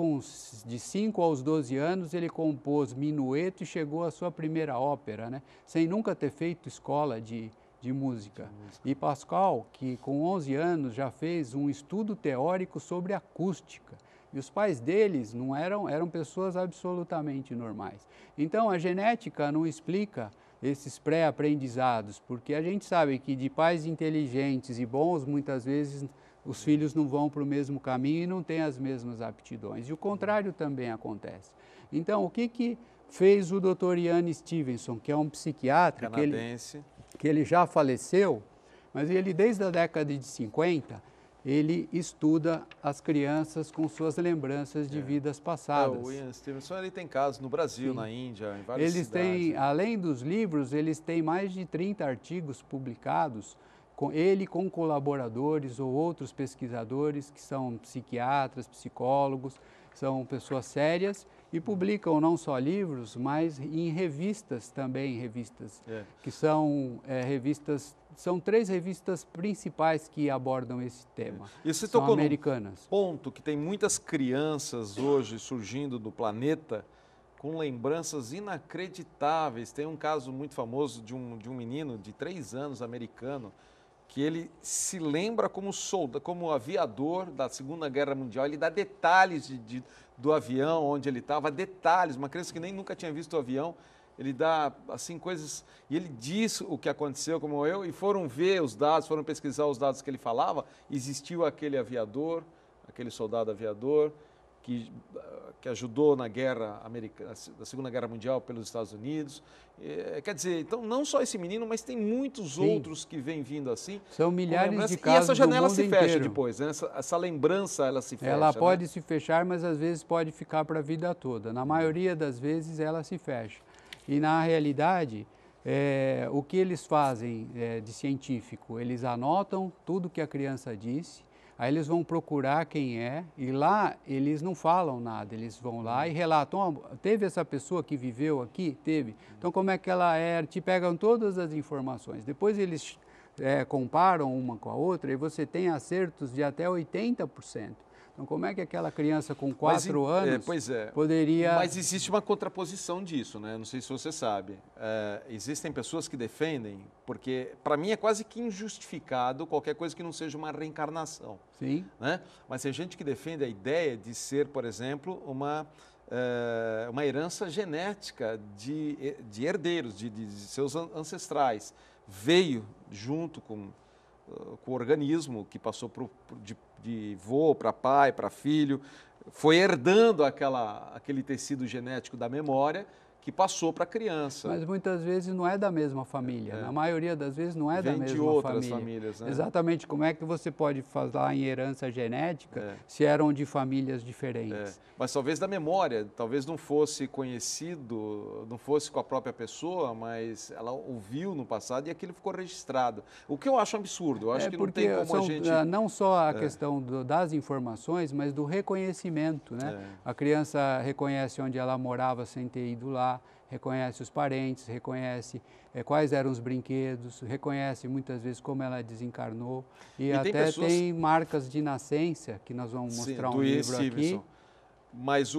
Speaker 2: de 5 aos 12 anos ele compôs minueto e chegou à sua primeira ópera, né? Sem nunca ter feito escola de música. E Pascoal, que com 11 anos já fez um estudo teórico sobre acústica. E os pais deles não eram pessoas absolutamente normais. Então a genética não explica esses pré-aprendizados, porque a gente sabe que de pais inteligentes e bons, muitas vezes os filhos não vão para o mesmo caminho e não têm as mesmas aptidões. E o contrário também acontece. Então, o que fez o Dr. Ian Stevenson, que é um psiquiatra
Speaker 1: canadense,
Speaker 2: que ele já faleceu, mas ele desde a década de 50, ele estuda as crianças com suas lembranças de vidas passadas.
Speaker 1: O Ian Stevenson ele tem casos no Brasil, na Índia, em várias
Speaker 2: cidades. Além dos livros, eles têm mais de 30 artigos publicados, com colaboradores ou outros pesquisadores que são psiquiatras, psicólogos, são pessoas sérias e publicam não só livros, mas em revistas também, que são revistas são 3 revistas principais que abordam esse tema.
Speaker 1: E você
Speaker 2: são
Speaker 1: tocou
Speaker 2: americanas.
Speaker 1: num ponto que tem muitas crianças hoje surgindo do planeta com lembranças inacreditáveis. Tem um caso muito famoso de um menino de 3 anos, americano, que ele se lembra como soldado, como aviador da Segunda Guerra Mundial. Ele dá detalhes do avião, onde ele estava, detalhes. Uma criança que nem nunca tinha visto o avião, ele dá assim coisas, e ele diz o que aconteceu, como eu, e foram ver os dados, foram pesquisar os dados que ele falava. Existiu aquele aviador, aquele soldado aviador, que ajudou na guerra americana, da Segunda Guerra Mundial pelos Estados Unidos. Quer dizer, então não só esse menino, mas tem muitos outros que vêm vindo assim.
Speaker 2: São milhares de casos.
Speaker 1: E essa janela se fecha
Speaker 2: inteiro.
Speaker 1: Depois, né? Essa lembrança ela se fecha.
Speaker 2: Ela pode se fechar, mas às vezes pode ficar para a vida toda. Na maioria das vezes ela se fecha. E na realidade, o que eles fazem de científico? Eles anotam tudo que a criança disse, aí eles vão procurar quem é, e lá eles não falam nada, eles vão lá e relatam, teve essa pessoa que viveu aqui? Teve. Então como é que ela é? Te pegam todas as informações. Depois eles comparam uma com a outra e você tem acertos de até 80%. Então, como é que aquela criança com 4 anos poderia...
Speaker 1: Mas existe uma contraposição disso, né? Não sei se você sabe. Existem pessoas que defendem, porque para mim é quase que injustificado qualquer coisa que não seja uma reencarnação.
Speaker 2: Sim.
Speaker 1: Né? Mas tem gente que defende a ideia de ser, por exemplo, uma herança genética de herdeiros, de seus ancestrais. Veio junto com o organismo que passou de vô para pai, para filho, foi herdando aquele tecido genético da memória que passou para a criança.
Speaker 2: Mas muitas vezes não é da mesma família, na maioria das vezes não é da mesma família. Vem de outras
Speaker 1: famílias, né?
Speaker 2: Exatamente, como é que você pode falar em herança genética se eram de famílias diferentes?
Speaker 1: Mas talvez da memória, talvez não fosse conhecido, não fosse com a própria pessoa, mas ela ouviu no passado e aquilo ficou registrado. O que eu acho absurdo, eu acho que não tem como a gente...
Speaker 2: Não só a questão das informações, mas do reconhecimento, né? A criança reconhece onde ela morava sem ter ido lá, reconhece os parentes, reconhece quais eram os brinquedos, reconhece muitas vezes como ela desencarnou e até tem marcas de nascença, que nós vamos mostrar um livro aqui.
Speaker 1: Mas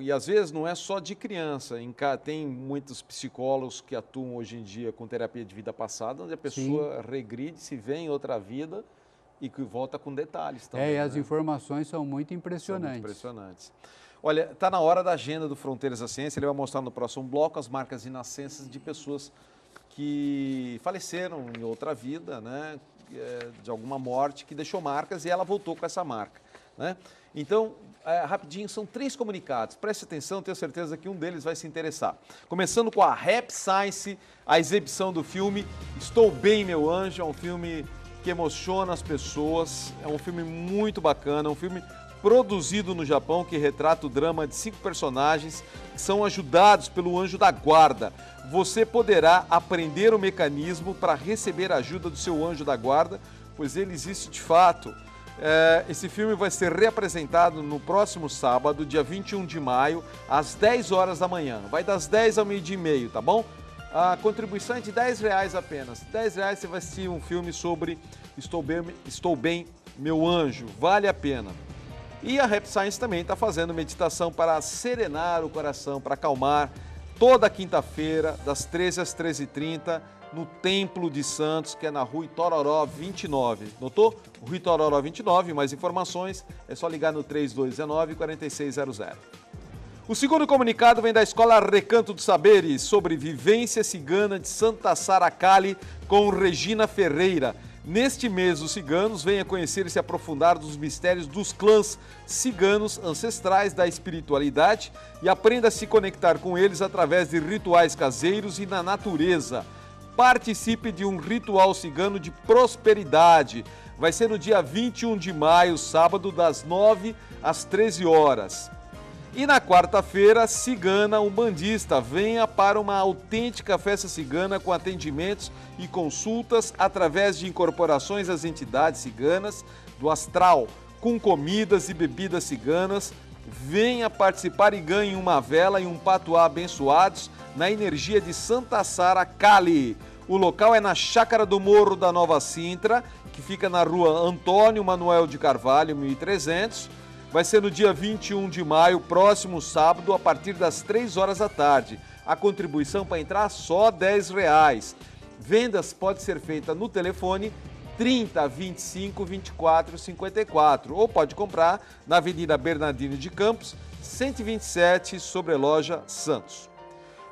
Speaker 1: e às vezes não é só de criança, tem muitos psicólogos que atuam hoje em dia com terapia de vida passada, onde a pessoa regride, se vê em outra vida e que volta com detalhes também.
Speaker 2: E as informações são muito impressionantes.
Speaker 1: São muito impressionantes. Olha, está na hora da agenda do Fronteiras da Ciência, ele vai mostrar no próximo bloco as marcas de nascenças de pessoas que faleceram em outra vida, né, de alguma morte que deixou marcas e ela voltou com essa marca, né? Então, rapidinho, são 3 comunicados, preste atenção, tenho certeza que um deles vai se interessar. Começando com a Rap Science, a exibição do filme Estou Bem, Meu Anjo, é um filme que emociona as pessoas, é um filme muito bacana, é um filme produzido no Japão, que retrata o drama de 5 personagens que são ajudados pelo anjo da guarda. Você poderá aprender o mecanismo para receber a ajuda do seu anjo da guarda, pois ele existe de fato. Esse filme vai ser reapresentado no próximo sábado, dia 21 de maio, às 10 horas da manhã. Vai das 10 ao meio-dia e meio, tá bom? A contribuição é de R$10 apenas. R$10 você vai assistir um filme sobre Estou Bem, Meu Anjo. Vale a pena. E a Rap Science também está fazendo meditação para serenar o coração, para acalmar, toda quinta-feira, das 13 às 13h30, no Templo de Santos, que é na Rua Itororó 29. Notou? Rua Itororó 29, mais informações é só ligar no 3219-4600. O segundo comunicado vem da Escola Recanto dos Saberes, sobre vivência cigana de Santa Sara Cali, com Regina Ferreira. Neste mês, os ciganos venham conhecer e se aprofundar dos mistérios dos clãs ciganos ancestrais da espiritualidade e aprenda a se conectar com eles através de rituais caseiros e na natureza. Participe de um ritual cigano de prosperidade. Vai ser no dia 21 de maio, sábado, das 9 às 13 horas. E na quarta-feira, cigana umbandista, venha para uma autêntica festa cigana com atendimentos e consultas através de incorporações às entidades ciganas do astral, com comidas e bebidas ciganas. Venha participar e ganhe uma vela e um patuá abençoados na energia de Santa Sara Cali. O local é na Chácara do Morro da Nova Sintra, que fica na rua Antônio Manuel de Carvalho, 1300. Vai ser no dia 21 de maio, próximo sábado, a partir das 3 horas da tarde. A contribuição para entrar só R$10. Vendas pode ser feita no telefone 30 25 24 54 ou pode comprar na Avenida Bernardino de Campos, 127, sobre Loja Santos.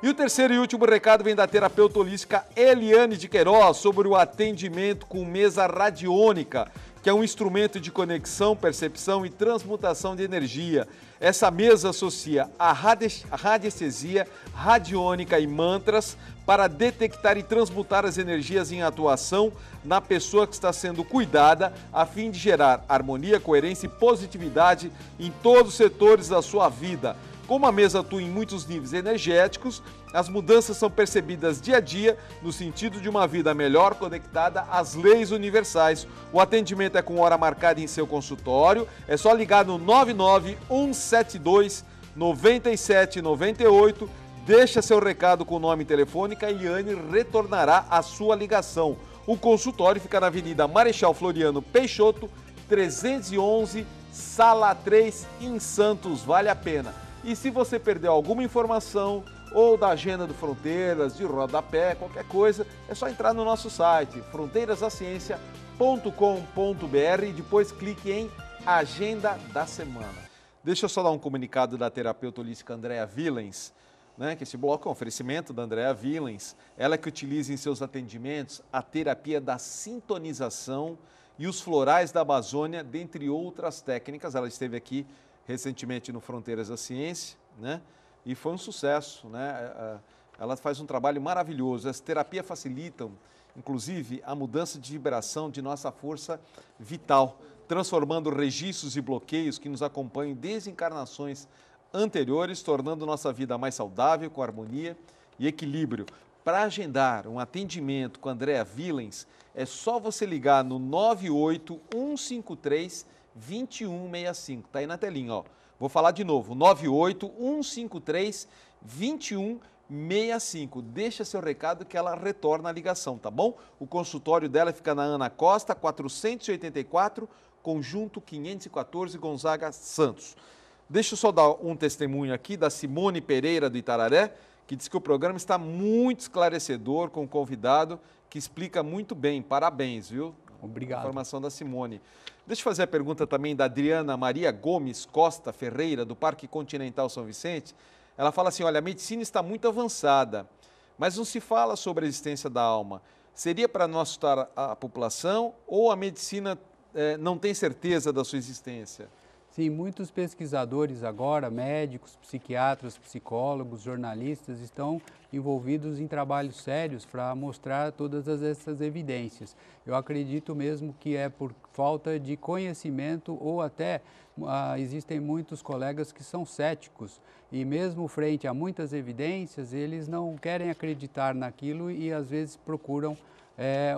Speaker 1: E o terceiro e último recado vem da terapeuta holística Eliane de Queiroz sobre o atendimento com mesa radiônica, que é um instrumento de conexão, percepção e transmutação de energia. Essa mesa associa a radiestesia, radiônica e mantras para detectar e transmutar as energias em atuação na pessoa que está sendo cuidada, a fim de gerar harmonia, coerência e positividade em todos os setores da sua vida. Como a mesa atua em muitos níveis energéticos, as mudanças são percebidas dia a dia no sentido de uma vida melhor conectada às leis universais. O atendimento é com hora marcada em seu consultório, é só ligar no 99172-9798, deixa seu recado com nome e telefone que a Eliane retornará a sua ligação. O consultório fica na Avenida Marechal Floriano Peixoto, 311, Sala 3, em Santos. Vale a pena. E se você perdeu alguma informação ou da agenda do Fronteiras, de rodapé, qualquer coisa, é só entrar no nosso site, fronteirasdaciencia.com.br e depois clique em Agenda da Semana. Deixa eu só dar um comunicado da terapeuta holística Andréa Villens, que esse bloco é um oferecimento da Andréa Villens, ela que utiliza em seus atendimentos a terapia da sintonização e os florais da Amazônia, dentre outras técnicas. Ela esteve aqui recentemente no Fronteiras da Ciência, e foi um sucesso, Ela faz um trabalho maravilhoso. As terapias facilitam, inclusive, a mudança de vibração de nossa força vital, transformando registros e bloqueios que nos acompanham desde encarnações anteriores, tornando nossa vida mais saudável, com harmonia e equilíbrio. Para agendar um atendimento com a Andréa Villens, é só você ligar no 98153-2165. Está aí na telinha, ó. Vou falar de novo, 98153-2165. Deixa seu recado que ela retorna a ligação, tá bom? O consultório dela fica na Ana Costa, 484, Conjunto 514, Gonzaga, Santos. Deixa eu só dar um testemunho aqui da Simone Pereira do Itararé, que diz que o programa está muito esclarecedor, com o convidado que explica muito bem. Parabéns, viu?
Speaker 2: Obrigado.
Speaker 1: Informação da Simone. Deixa eu fazer a pergunta também da Adriana Maria Gomes Costa Ferreira, do Parque Continental São Vicente. Ela fala assim, olha, a medicina está muito avançada, mas não se fala sobre a existência da alma. Seria para não assustar a população ou a medicina não tem certeza da sua existência?
Speaker 2: Sim, muitos pesquisadores agora, médicos, psiquiatras, psicólogos, jornalistas, estão envolvidos em trabalhos sérios para mostrar todas essas evidências. Eu acredito mesmo que é por falta de conhecimento ou até existem muitos colegas que são céticos e mesmo frente a muitas evidências, eles não querem acreditar naquilo e às vezes procuram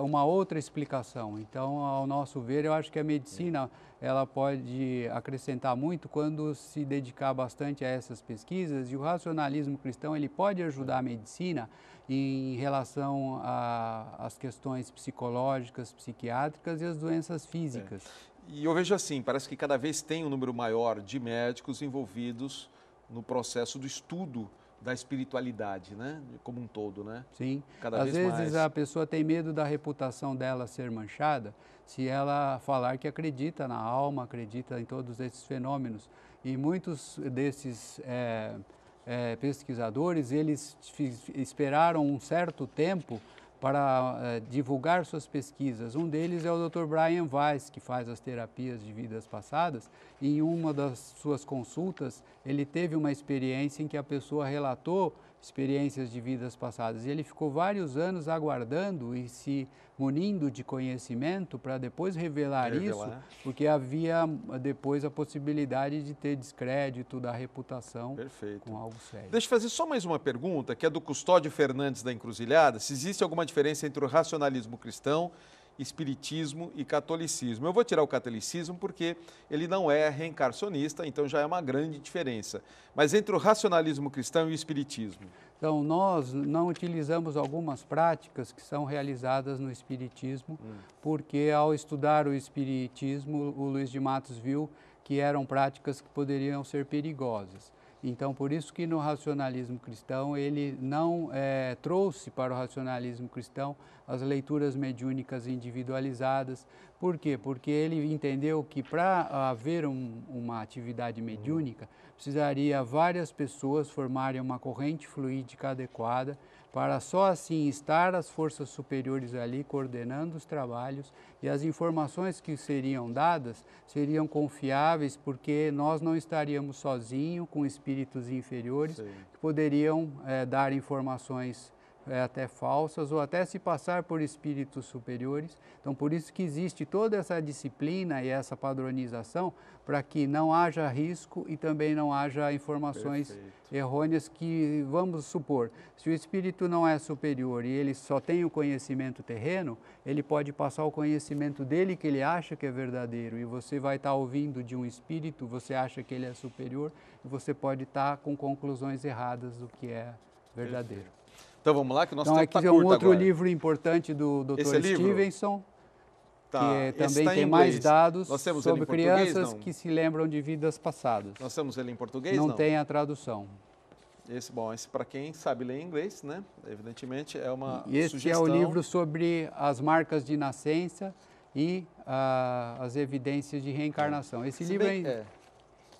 Speaker 2: uma outra explicação. Então, ao nosso ver, eu acho que a medicina ela pode acrescentar muito quando se dedicar bastante a essas pesquisas, e o racionalismo cristão ele pode ajudar a medicina em relação às questões psicológicas, psiquiátricas e as doenças físicas.
Speaker 1: E eu vejo assim, parece que cada vez tem um número maior de médicos envolvidos no processo do estudo da espiritualidade, como um todo,
Speaker 2: Sim.
Speaker 1: Cada
Speaker 2: Às
Speaker 1: vez
Speaker 2: vezes
Speaker 1: mais.
Speaker 2: a pessoa tem medo da reputação dela ser manchada se ela falar que acredita na alma, acredita em todos esses fenômenos. E muitos desses pesquisadores, eles esperaram um certo tempo para divulgar suas pesquisas. Um deles é o Dr. Brian Weiss, que faz as terapias de vidas passadas. E em uma das suas consultas, ele teve uma experiência em que a pessoa relatou experiências de vidas passadas. E ele ficou vários anos aguardando e se munindo de conhecimento para depois revelar isso, porque havia depois a possibilidade de ter descrédito da reputação.
Speaker 1: Perfeito.
Speaker 2: Com algo sério.
Speaker 1: Deixa eu fazer só mais uma pergunta, que é do Custódio Fernandes da Encruzilhada. Se existe alguma diferença entre o racionalismo cristão espiritismo e catolicismo. Eu vou tirar o catolicismo porque ele não é reencarnacionista, então já é uma grande diferença. Mas entre o racionalismo cristão e o espiritismo?
Speaker 2: Então, nós não utilizamos algumas práticas que são realizadas no Espiritismo, porque ao estudar o Espiritismo, o Luiz de Matos viu que eram práticas que poderiam ser perigosas. Então, por isso que no racionalismo cristão, ele não trouxe para o racionalismo cristão as leituras mediúnicas individualizadas. Por quê? Porque ele entendeu que para haver uma atividade mediúnica, precisaria várias pessoas formarem uma corrente fluídica adequada, para só assim estar as forças superiores ali coordenando os trabalhos e as informações que seriam dadas seriam confiáveis, porque nós não estaríamos sozinhos com espíritos inferiores que poderiam dar informações até falsas ou até se passar por espíritos superiores. Então, por isso que existe toda essa disciplina e essa padronização para que não haja risco e também não haja informações errôneas que, vamos supor, se o espírito não é superior e ele só tem o conhecimento terreno, ele pode passar o conhecimento dele que ele acha que é verdadeiro e você vai estar ouvindo de um espírito, você acha que ele é superior e você pode estar com conclusões erradas do que é verdadeiro.
Speaker 1: Então vamos lá, que o nosso
Speaker 2: tempo
Speaker 1: está curto
Speaker 2: um outro
Speaker 1: agora.
Speaker 2: livro importante do Dr. Stevenson, que também tem mais dados sobre crianças que se lembram de vidas passadas.
Speaker 1: Nós temos ele em português?
Speaker 2: Não tem a tradução.
Speaker 1: Esse para quem sabe ler inglês, né? Evidentemente é uma
Speaker 2: Esse
Speaker 1: sugestão.
Speaker 2: É o livro sobre as marcas de nascença e as evidências de reencarnação. Esse livro é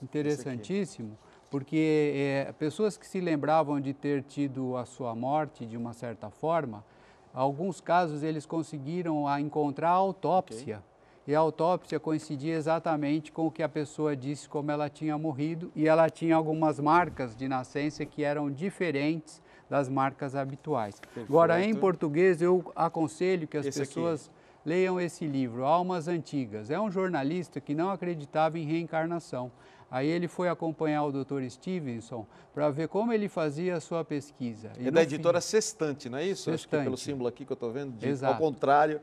Speaker 2: interessantíssimo, porque pessoas que se lembravam de ter tido a sua morte de uma certa forma, alguns casos eles conseguiram encontrar a autópsia. E a autópsia coincidia exatamente com o que a pessoa disse como ela tinha morrido, e ela tinha algumas marcas de nascença que eram diferentes das marcas habituais. Perfeito. Agora, em português, eu aconselho que as pessoas leiam esse livro, Almas Antigas. É um jornalista que não acreditava em reencarnação. Aí ele foi acompanhar o Dr. Stevenson para ver como ele fazia a sua pesquisa.
Speaker 1: É da editora Sextante, não é isso?
Speaker 2: Sextante.
Speaker 1: Acho que é pelo símbolo aqui que eu estou vendo, ao contrário,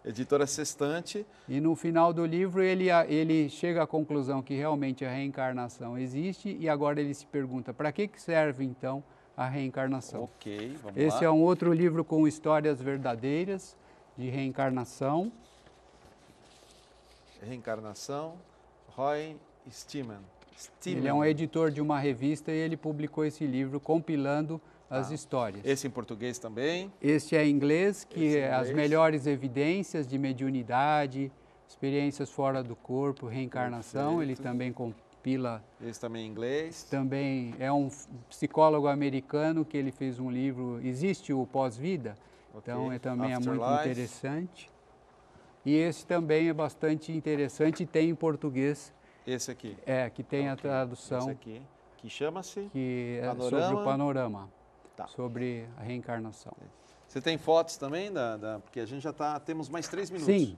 Speaker 1: editora Sextante.
Speaker 2: E no final do livro ele chega à conclusão que realmente a reencarnação existe e agora ele se pergunta, para que serve então a reencarnação?
Speaker 1: Ok, vamos
Speaker 2: lá. Esse é um outro livro com histórias verdadeiras de reencarnação.
Speaker 1: Reencarnação, Roy Steeman.
Speaker 2: Ele é um editor de uma revista e ele publicou esse livro compilando as histórias.
Speaker 1: Esse em português também?
Speaker 2: Esse é em inglês, que é as melhores evidências de mediunidade, experiências fora do corpo, reencarnação. Perfeito. Ele também compila...
Speaker 1: Esse também em inglês?
Speaker 2: Também é um psicólogo americano que ele fez um livro, existe o pós-vida, então também é muito interessante. E esse também é bastante interessante e tem em português.
Speaker 1: Esse aqui?
Speaker 2: Que tem a tradução.
Speaker 1: Esse aqui, que chama-se?
Speaker 2: Que é sobre o panorama, sobre a reencarnação.
Speaker 1: Você tem fotos também? Porque a gente já temos mais 3 minutos.
Speaker 2: Sim.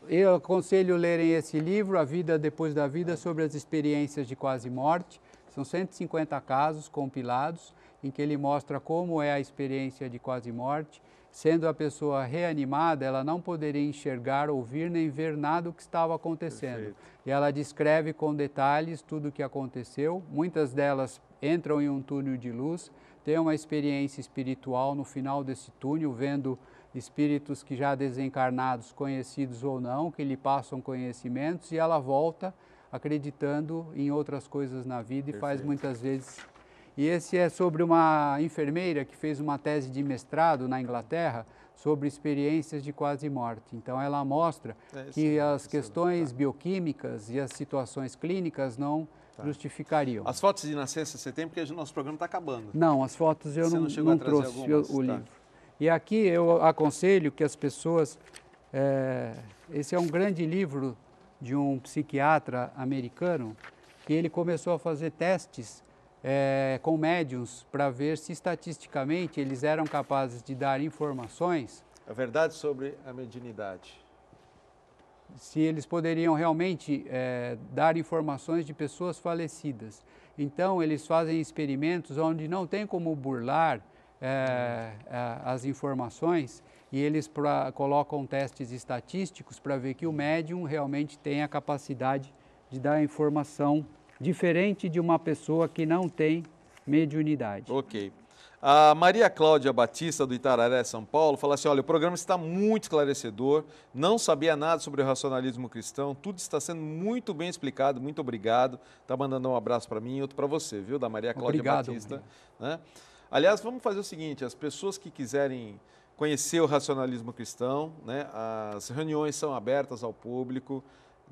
Speaker 2: Eu aconselho lerem esse livro, A Vida Depois da Vida, sobre as experiências de quase morte. São 150 casos compilados, em que ele mostra como é a experiência de quase morte. Sendo a pessoa reanimada, ela não poderia enxergar, ouvir, nem ver nada do que estava acontecendo. Perfeito. E ela descreve com detalhes tudo o que aconteceu. Muitas delas entram em um túnel de luz, têm uma experiência espiritual no final desse túnel, vendo espíritos que já desencarnados, conhecidos ou não, que lhe passam conhecimentos, e ela volta acreditando em outras coisas na vida. Perfeito. E faz muitas vezes... E esse é sobre uma enfermeira que fez uma tese de mestrado na Inglaterra sobre experiências de quase morte. Então, ela mostra que as questões bioquímicas e as situações clínicas não justificariam.
Speaker 1: As fotos de nascença você tem, porque o nosso programa está acabando.
Speaker 2: Não, as fotos eu não trouxe o livro. E aqui eu aconselho que as pessoas... esse é um grande livro de um psiquiatra americano, que ele começou a fazer testes com médiuns para ver se estatisticamente eles eram capazes de dar informações.
Speaker 1: A verdade sobre a mediunidade.
Speaker 2: Se eles poderiam realmente dar informações de pessoas falecidas. Então, eles fazem experimentos onde não tem como burlar as informações e eles colocam testes estatísticos para ver que o médium realmente tem a capacidade de dar informação diferente de uma pessoa que não tem mediunidade.
Speaker 1: Ok. A Maria Cláudia Batista, do Itararé, São Paulo, fala assim, olha, o programa está muito esclarecedor, não sabia nada sobre o racionalismo cristão, tudo está sendo muito bem explicado, muito obrigado. Está mandando um abraço para mim e outro para você, viu, da Maria Cláudia Batista. Né? Aliás, vamos fazer o seguinte, as pessoas que quiserem conhecer o racionalismo cristão, né, as reuniões são abertas ao público,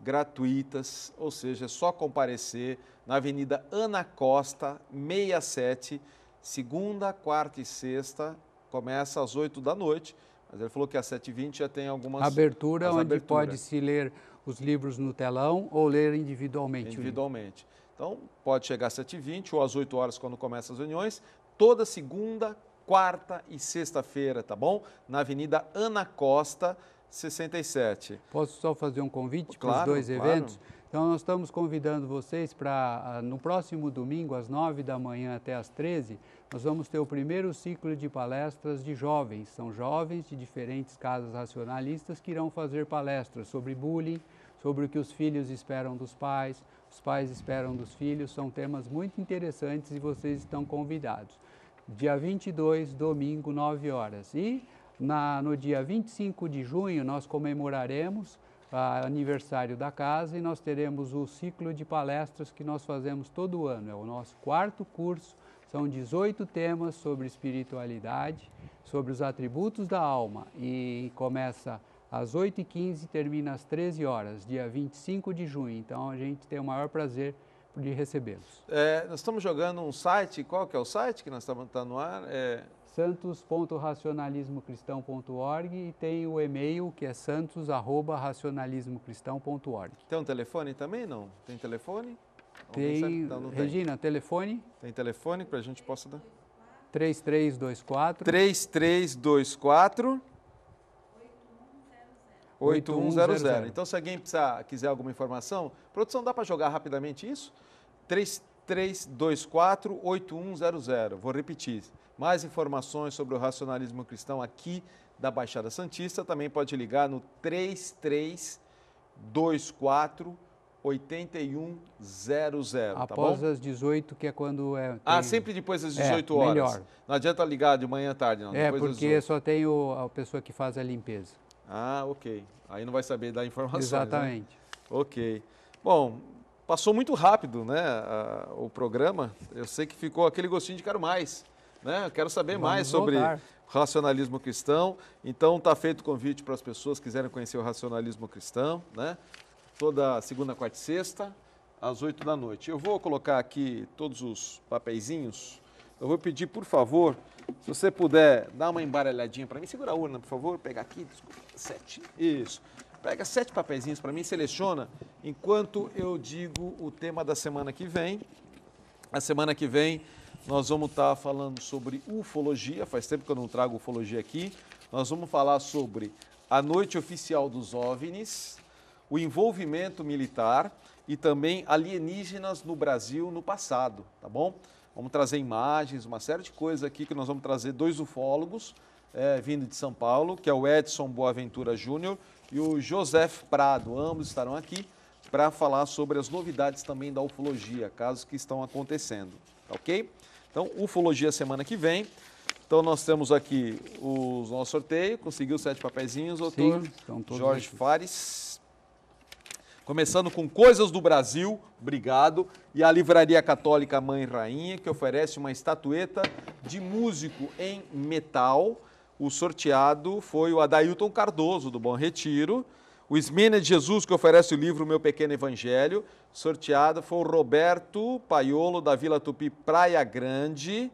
Speaker 1: gratuitas, ou seja, é só comparecer na Avenida Ana Costa, 67, segunda, quarta e sexta, começa às 8 da noite, mas ele falou que às 7h20 já tem algumas
Speaker 2: abertura, onde pode-se ler os livros no telão ou ler individualmente.
Speaker 1: Individualmente. Então, pode chegar às 7h20 ou às 8 horas quando começam as reuniões, toda segunda, quarta e sexta-feira, tá bom? Na Avenida Ana Costa, 67.
Speaker 2: Posso só fazer um convite
Speaker 1: Claro,
Speaker 2: para os dois
Speaker 1: claro.
Speaker 2: eventos? Então, nós estamos convidando vocês para, no próximo domingo, às 9 da manhã até às 13, nós vamos ter o primeiro ciclo de palestras de jovens. São jovens de diferentes casas racionalistas que irão fazer palestras sobre bullying, sobre o que os filhos esperam dos pais, os pais esperam dos filhos. São temas muito interessantes e vocês estão convidados. Dia 22, domingo, 9 horas. E no dia 25 de junho, nós comemoraremos o aniversário da casa e nós teremos o ciclo de palestras que nós fazemos todo ano. É o nosso 4º curso, são 18 temas sobre espiritualidade, sobre os atributos da alma e começa às 8h15 e termina às 13 horas, dia 25 de junho. Então, a gente tem o maior prazer de recebê-los.
Speaker 1: Nós estamos jogando um site, qual que é o site que nós estamos no ar?
Speaker 2: santos.racionalismocristão.org e tem o e-mail que é santos@racionalismocristão.org.
Speaker 1: Tem um telefone também, não? Tem telefone?
Speaker 2: Tem,
Speaker 1: não
Speaker 2: Regina, telefone?
Speaker 1: Tem telefone para a gente possa dar?
Speaker 2: 3324
Speaker 1: 3324 8100. Então, se alguém quiser alguma informação, produção, dá para jogar rapidamente isso? 3324 8100. Vou repetir. Mais informações sobre o racionalismo cristão aqui da Baixada Santista, também pode ligar no 3324 8100.
Speaker 2: Após
Speaker 1: tá bom?
Speaker 2: as 18, que é quando
Speaker 1: sempre depois das 18 horas.
Speaker 2: Melhor.
Speaker 1: Não adianta ligar de manhã à tarde, não. Depois
Speaker 2: porque só tem a pessoa que faz a limpeza.
Speaker 1: Ah, ok. Aí não vai saber dar informações.
Speaker 2: Exatamente.
Speaker 1: Né? Ok. Bom, passou muito rápido, né, o programa. Eu sei que ficou aquele gostinho de quero mais, né? Eu quero saber mais sobre racionalismo cristão. Então, está feito o convite para as pessoas que quiserem conhecer o racionalismo cristão, né? Toda segunda, quarta e sexta, às 8 da noite. Eu vou colocar aqui todos os papeizinhos. Eu vou pedir, por favor, se você puder dar uma embaralhadinha para mim. Segura a urna, por favor. Pega aqui, desculpa, 7. Isso. Pega 7 papeizinhos para mim, seleciona, enquanto eu digo o tema da semana que vem. A semana que vem nós vamos estar falando sobre ufologia. Faz tempo que eu não trago ufologia aqui. Nós vamos falar sobre a noite oficial dos OVNIs, o envolvimento militar e também alienígenas no Brasil no passado, tá bom? Vamos trazer imagens, uma série de coisas aqui que nós vamos trazer 2 ufólogos vindo de São Paulo, que é o Edson Boaventura Júnior e o Joseph Prado. Ambos estarão aqui para falar sobre as novidades também da ufologia, casos que estão acontecendo, tá ok? Então, ufologia semana que vem. Então, nós temos aqui o nosso sorteio, conseguiu 7 papeizinhos, doutor Jorge Fares. Começando com Coisas do Brasil, obrigado, e a Livraria Católica Mãe Rainha, que oferece uma estatueta de músico em metal. O sorteado foi o Adailton Cardoso, do Bom Retiro. O Ismênia de Jesus, que oferece o livro Meu Pequeno Evangelho. Sorteado foi o Roberto Paiolo, da Vila Tupi, Praia Grande.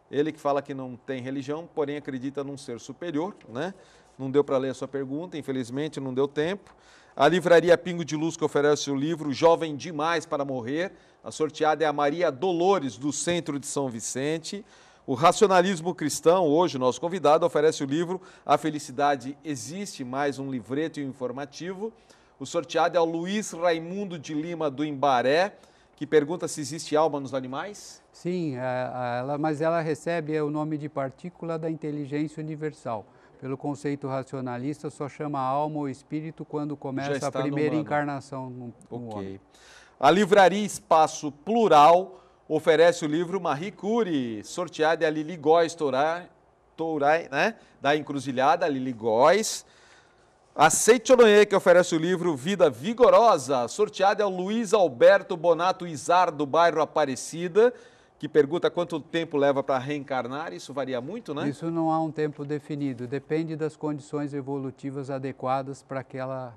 Speaker 1: Ele que fala que não tem religião, porém acredita num ser superior, né? Não deu para ler a sua pergunta, infelizmente, não deu tempo. A Livraria Pingo de Luz, que oferece o livro Jovem Demais para Morrer. A sorteada é a Maria Dolores, do Centro de São Vicente. O Racionalismo Cristão, hoje, nosso convidado, oferece o livro A Felicidade Existe, mais um livreto informativo. O sorteado é o Luiz Raimundo de Lima, do Imbaré. que pergunta se existe alma nos animais.
Speaker 2: Sim, mas ela recebe o nome de partícula da inteligência universal. Pelo conceito racionalista, só chama alma ou espírito quando começa a primeira encarnação no homem.
Speaker 1: A livraria Espaço Plural oferece o livro Marie Curie, sorteado é a Lili Góes Touray, né? Da Encruzilhada, Lili Góes. A Seitonoye, que oferece o livro Vida Vigorosa, sorteado é o Luiz Alberto Bonato Izar, do bairro Aparecida, que pergunta quanto tempo leva para reencarnar. Isso varia muito, né?
Speaker 2: Isso não há um tempo definido, depende das condições evolutivas adequadas para aquela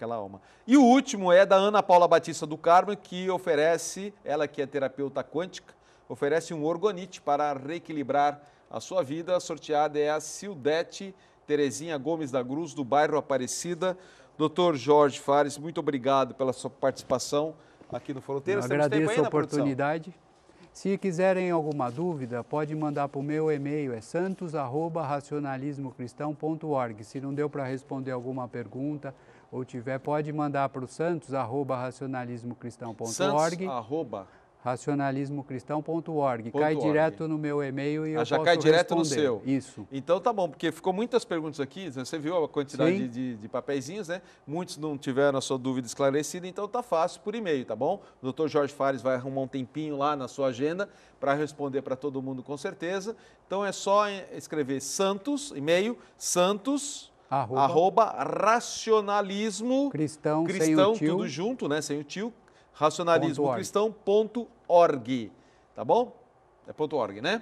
Speaker 2: alma.
Speaker 1: E o último é da Ana Paula Batista do Carmo, que oferece, ela que é terapeuta quântica, oferece um orgonite para reequilibrar a sua vida. A sorteada é a Cildete Terezinha Gomes da Cruz, do bairro Aparecida. Dr. Jorge Fares, muito obrigado pela sua participação aqui no Fronteiras.
Speaker 2: Agradeço a oportunidade. Se quiserem alguma dúvida, pode mandar para o meu e-mail, é santos@racionalismocristão.org. Se não deu para responder alguma pergunta ou tiver, pode mandar para o santos@racionalismocristão.org. Racionalismocristão.org. Cai direto no meu e-mail e eu posso responder. Já cai direto no seu.
Speaker 1: Isso. Então tá bom, porque ficou muitas perguntas aqui, você viu a quantidade de papeizinhos, né? Muitos não tiveram a sua dúvida esclarecida, então tá fácil por e-mail, tá bom? O Dr. Jorge Fares vai arrumar um tempinho lá na sua agenda para responder para todo mundo com certeza. Então é só escrever Santos, e-mail, Santos, @racionalismo cristão, tudo junto, né? Sem o tio. racionalismocristão.org, tá bom? É .org, né?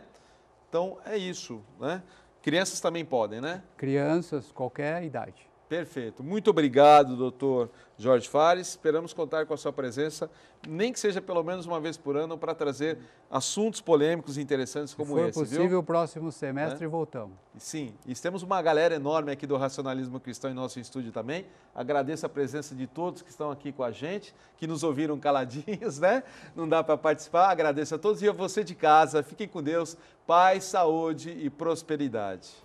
Speaker 1: Então é isso, né? Crianças também podem, né?
Speaker 2: Crianças, qualquer idade.
Speaker 1: Perfeito. Muito obrigado, doutor Jorge Fares. Esperamos contar com a sua presença, nem que seja pelo menos uma vez por ano, para trazer assuntos polêmicos e interessantes como esse.
Speaker 2: Se for possível, próximo semestre voltamos.
Speaker 1: Sim, e temos uma galera enorme aqui do Racionalismo Cristão em nosso estúdio também. Agradeço a presença de todos que estão aqui com a gente, que nos ouviram caladinhos, né? Não dá para participar. Agradeço a todos e a você de casa. Fiquem com Deus, paz, saúde e prosperidade.